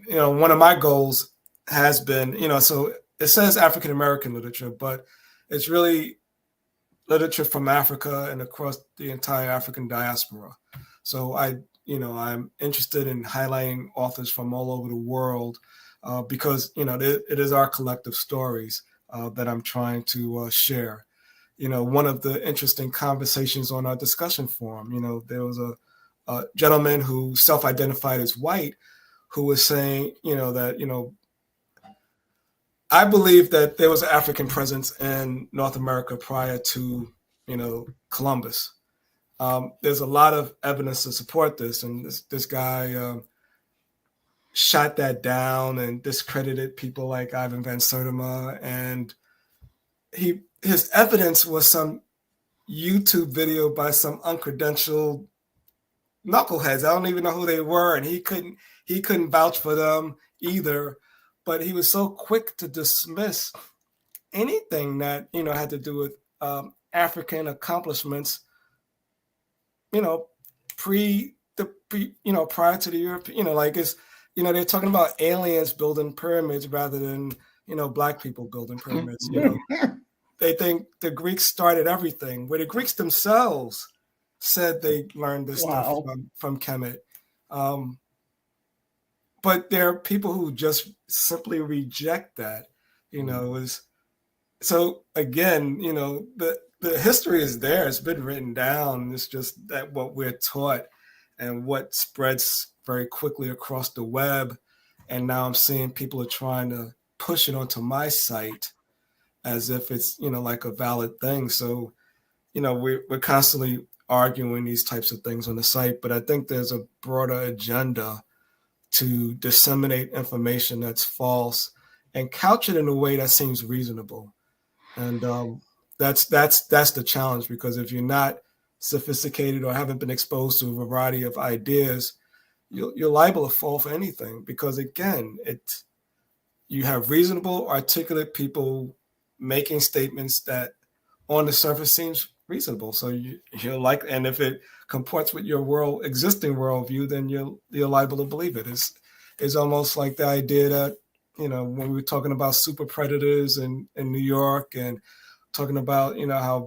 one of my goals has been, so it says African American literature, but it's really literature from Africa and across the entire African diaspora. So I'm interested in highlighting authors from all over the world because, it is our collective stories that I'm trying to share. One of the interesting conversations on our discussion forum, there was a gentleman who self-identified as white who was saying, that, I believe that there was an African presence in North America prior to, Columbus. There's a lot of evidence to support this, and this guy shot that down and discredited people like Ivan Van Sertima, and his evidence was some YouTube video by some uncredentialed knuckleheads. I don't even know who they were, and he couldn't vouch for them either. But he was so quick to dismiss anything that had to do with African accomplishments, prior to the European, like it's, they're talking about aliens building pyramids rather than, Black people building pyramids. They think the Greeks started everything, where the Greeks themselves said they learned this stuff from Kemet. But there are people who just simply reject that, so again, the history is there. It's been written down. It's just that what we're taught and what spreads very quickly across the web. And now I'm seeing people are trying to push it onto my site as if it's, like a valid thing. So, we're constantly arguing these types of things on the site, but I think there's a broader agenda to disseminate information that's false and couch it in a way that seems reasonable. And that's the challenge, because if you're not sophisticated or haven't been exposed to a variety of ideas, you're liable to fall for anything, because again, you have reasonable, articulate people making statements that on the surface seems reasonable. So you're like, and if it comports with your existing worldview, then you're liable to believe it. It's almost like the idea that, when we were talking about super predators in New York, and talking about, how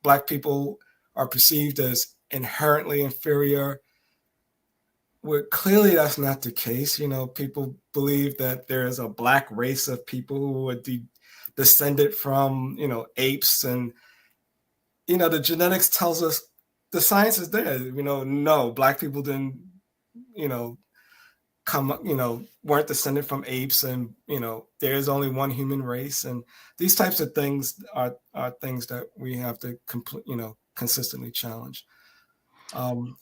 Black people are perceived as inherently inferior, where clearly that's not the case. People believe that there is a Black race of people who are descended from, apes, and, the genetics tells us, the science is there. No, Black people didn't, weren't descended from apes, and, there is only one human race. And these types of things are things that we have to consistently challenge.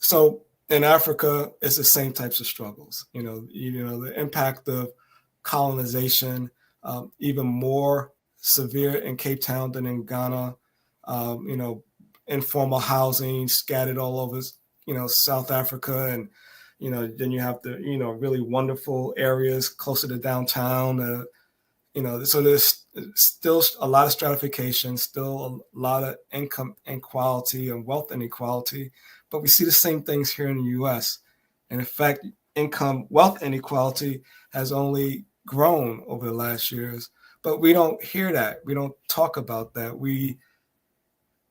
So in Africa, it's the same types of struggles. The impact of colonization, even more severe in Cape Town than in Ghana. Informal housing scattered all over, South Africa, and then you have the really wonderful areas closer to downtown. So there's still a lot of stratification, still a lot of income inequality and wealth inequality. But we see the same things here in the U.S. And in fact, wealth inequality has only grown over the last years. But we don't hear that. We don't talk about that.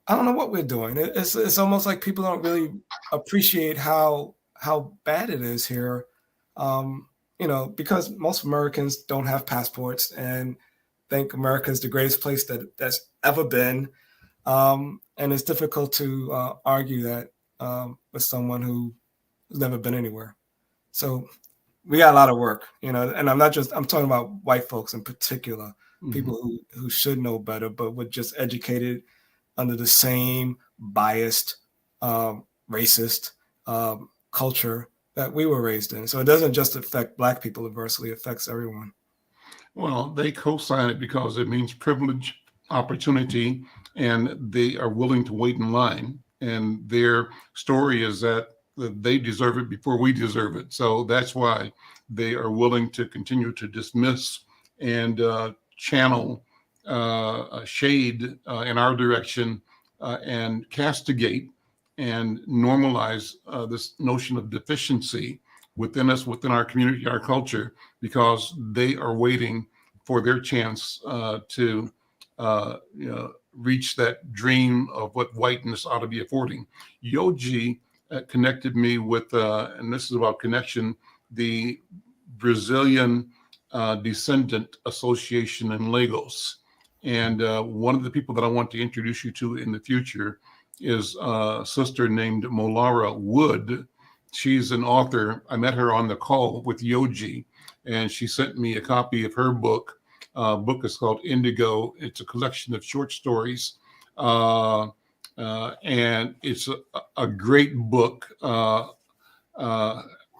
I don't know what we're doing. It's almost like people don't really appreciate how bad it is here. Because most Americans don't have passports and think America is the greatest place that's ever been. And it's difficult to argue that with someone who's never been anywhere. So we got a lot of work, and I'm talking about white folks in particular, people who should know better, but were just educated under the same biased, racist culture that we were raised in. So it doesn't just affect Black people adversely, it affects everyone. Well, they co-sign it because it means privilege, opportunity, and they are willing to wait in line. And their story is that they deserve it before we deserve it. So that's why they are willing to continue to dismiss and channel shade in our direction and castigate and normalize this notion of deficiency within us, within our community, our culture, because they are waiting for their chance to reach that dream of what whiteness ought to be affording. Yoji connected me with, and this is about connection, the Brazilian Descendant Association in Lagos. And one of the people that I want to introduce you to in the future is a sister named Molara Wood. She's an author. I met her on the call with Yoji, and she sent me a copy of her book. Book is called Indigo. It's a collection of short stories, and it's a great book. Her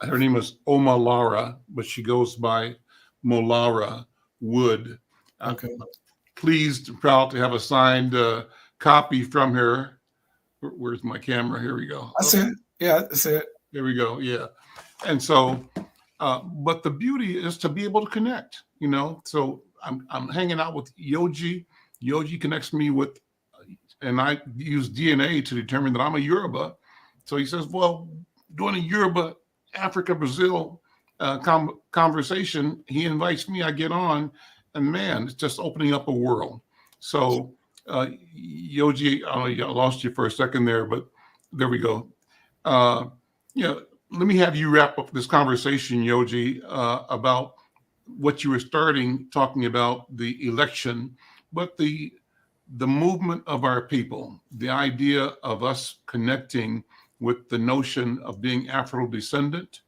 name is Omalara, but she goes by Molara Wood. Okay. Pleased and proud to have a signed copy from her. Where's my camera? Here we go. I see it. Yeah, I see it. There we go. Yeah. And so, but the beauty is to be able to connect, So I'm hanging out with Yoji. Yoji connects me with and I use DNA to determine that I'm a Yoruba. So he says, well, doing a Yoruba, Africa, Brazil conversation, he invites me, I get on, and man, it's just opening up a world. So Yoji, I lost you for a second there, but there we go. Let me have you wrap up this conversation, Yoji, about what you were talking about the election, but the movement of our people, the idea of us connecting with the notion of being Afro-descendant,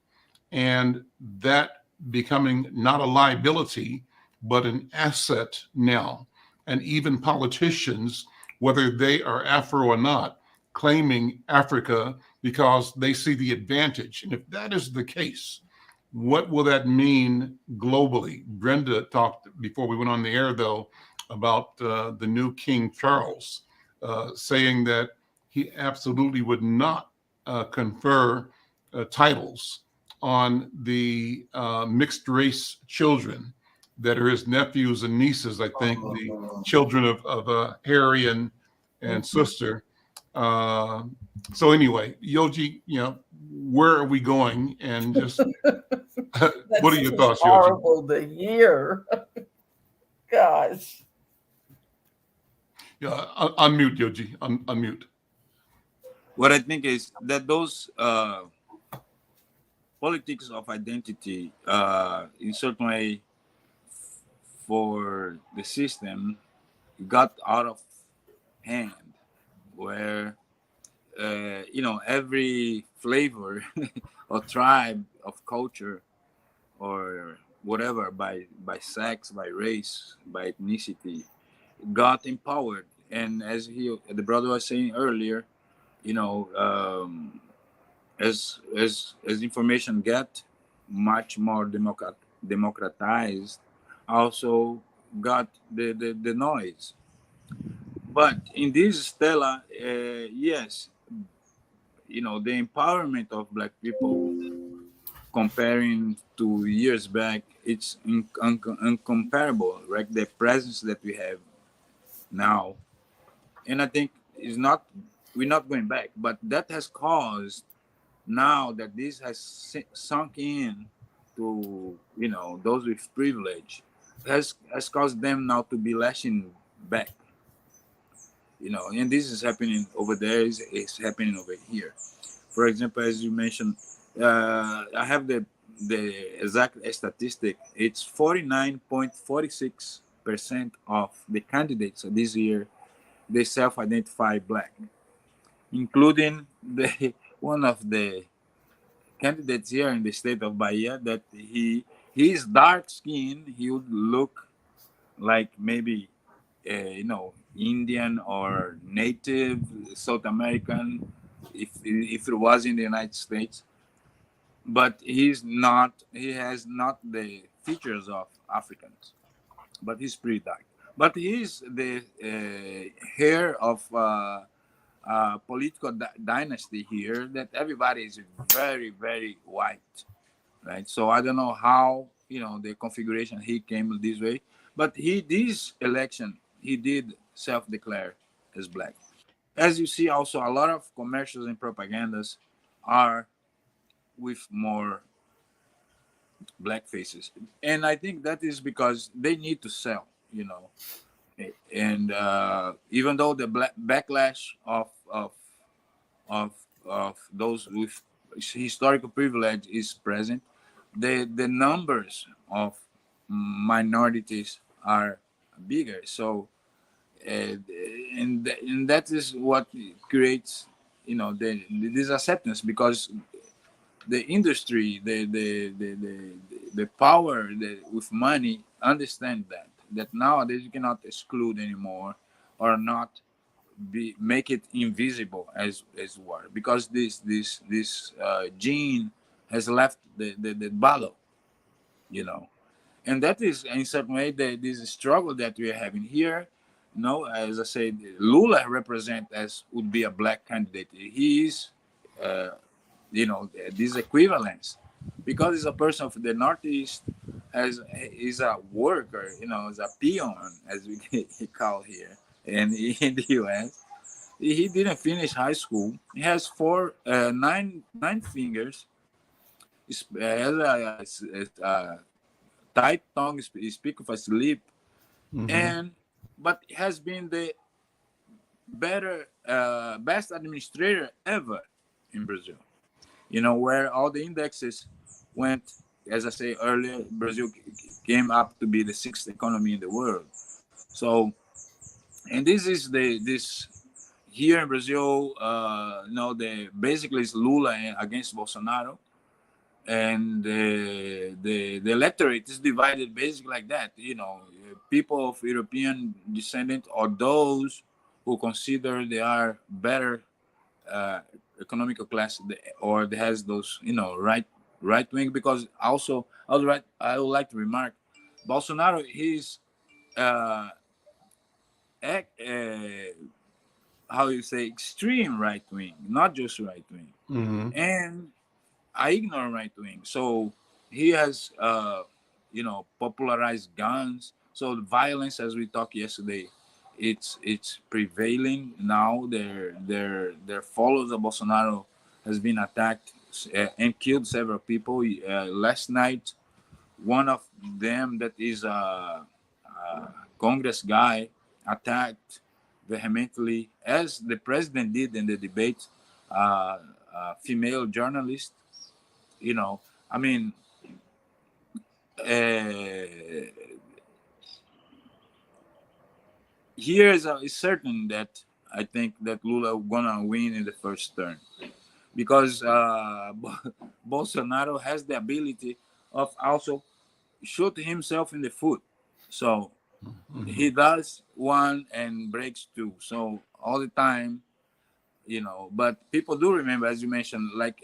and that becoming not a liability, but an asset now. And even politicians, whether they are Afro or not, claiming Africa because they see the advantage. And if that is the case, what will that mean globally? Brenda talked before we went on the air, though, about the new King Charles, saying that he absolutely would not confer titles on the mixed race children that are his nephews and nieces, I think, the children of Harry and sister. So anyway, Yoji, where are we going? And just what are your thoughts, Yoji? Horrible to hear. Gosh. Yeah, unmute, Yoji. Unmute. What I think is that those politics of identity, in certain way, for the system, got out of hand, where every flavor or tribe of culture or whatever, by sex, by race, by ethnicity, got empowered. And as the brother was saying earlier, as information get much more democratized, also got the noise. But in this Stella, yes, the empowerment of Black people, comparing to years back, it's incomparable, right? The presence that we have now. And I think we're not going back, but that has caused, now that this has sunk in to, those with privilege, has caused them now to be lashing back. And this is happening over there, it's happening over here. For example, as you mentioned, I have the exact statistic. It's 49.46% of the candidates this year, they self-identify Black, including one of the candidates here in the state of Bahia, that he's dark skinned. He would look like maybe Indian or native South American if it was in the United States, but he's not. He has not the features of Africans, but he's pretty dark. But he's the heir of political dynasty here, that everybody is very, very white, right? So I don't know how the configuration he came this way, but this election he did self-declare as Black. As you see, also a lot of commercials and propagandas are with more Black faces, and I think that is because they need to sell, and even though the backlash of those with historical privilege is present, the numbers of minorities are bigger. So and that is what creates this acceptance, because the industry, the power with money understand that nowadays you cannot exclude anymore, or not make it invisible as were, because this gene has left the battle, and that is in certain way this struggle that we are having here. As I said, Lula would be a Black candidate. He is this equivalence, because he's a person from the Northeast, is a worker, as a peon, as we call here in the US. he didn't finish high school. He has nine fingers. He has a tight tongue. He speaks of a sleep, but has been the best administrator ever in Brazil. Where all the indexes went, as I say earlier, Brazil came up to be the 6th economy in the world. So, and this is this here in Brazil, basically it's Lula against Bolsonaro, and the electorate is divided basically like that. People of European descent or those who consider they are better economical class, or they has those right wing. Because also I would like to remark, Bolsonaro is how you say, extreme right wing, not just right wing, and I ignore right wing. So he has popularized guns. So the violence, as we talked yesterday, it's prevailing now. Their followers of Bolsonaro has been attacked and killed several people. Last night, one of them, that is a Congress guy, attacked vehemently, as the president did in the debate, a female journalist. I mean, here is certain that I think that Lula gonna win in the first turn, because Bolsonaro has the ability of also shoot himself in the foot. So he does one and breaks two. So all the time, but people do remember, as you mentioned, like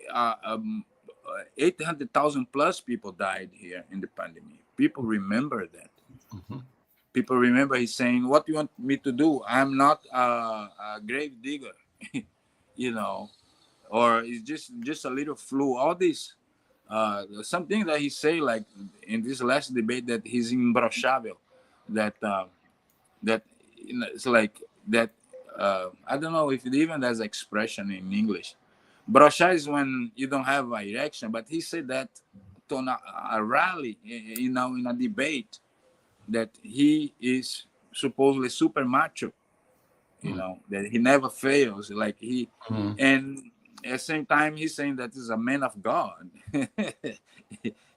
800,000 plus people died here in the pandemic. People remember that. People remember he's saying, "What do you want me to do? I'm not a grave digger," or it's just a little flu. All this, something that he say, like in this last debate, that he's imbrochável, that it's like that. I don't know if it even has expression in English. Brochar is when you don't have a erection, but he said that to a rally, in a debate, that he is supposedly super macho, that he never fails, like he, and at the same time he's saying that he's a man of God,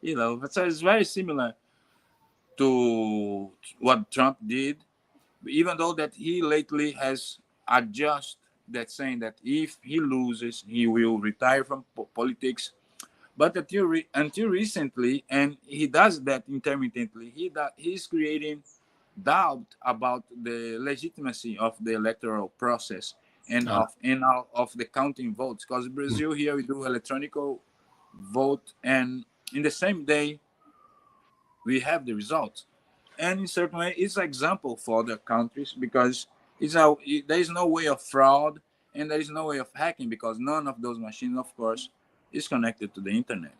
But so it's very similar to what Trump did, even though that he lately has adjusted that, saying that if he loses, he will retire from politics. But until recently, and he does that intermittently, he's creating doubt about the legitimacy of the electoral process and of the counting votes. Because Brazil, here we do electronic vote, and in the same day we have the results. And in certain way, it's an example for other countries, because there is no way of fraud and there is no way of hacking, because none of those machines, of course, is connected to the internet.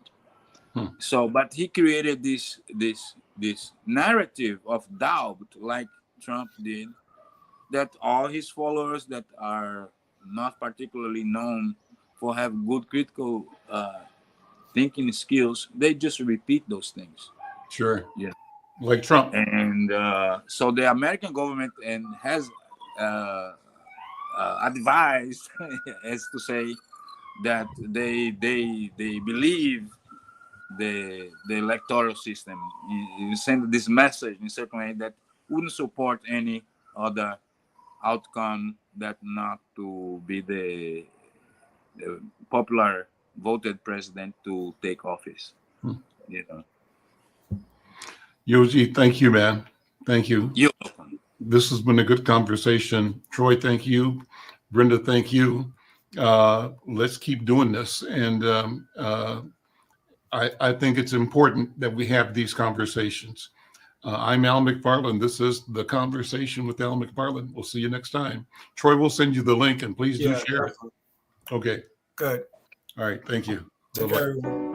So, but he created this narrative of doubt, like Trump did, that all his followers that are not particularly known for have good critical thinking skills, they just repeat those things. Sure. Yeah. Like Trump. And so the American government has advised, as to say, that they believe the electoral system. You send this message in a certain way that wouldn't support any other outcome that not to be the popular voted president to take office. Yoji, thank you, man. Thank you. You're welcome. This has been a good conversation. Troy, thank you. Brenda, thank you. Let's keep doing this. And I think it's important that we have these conversations. I'm Al McFarlane. This is The Conversation with Al McFarlane. We'll see you next time. Troy will send you the link, and please do share it. Okay. Good. All right. Thank you. Take care, everyone.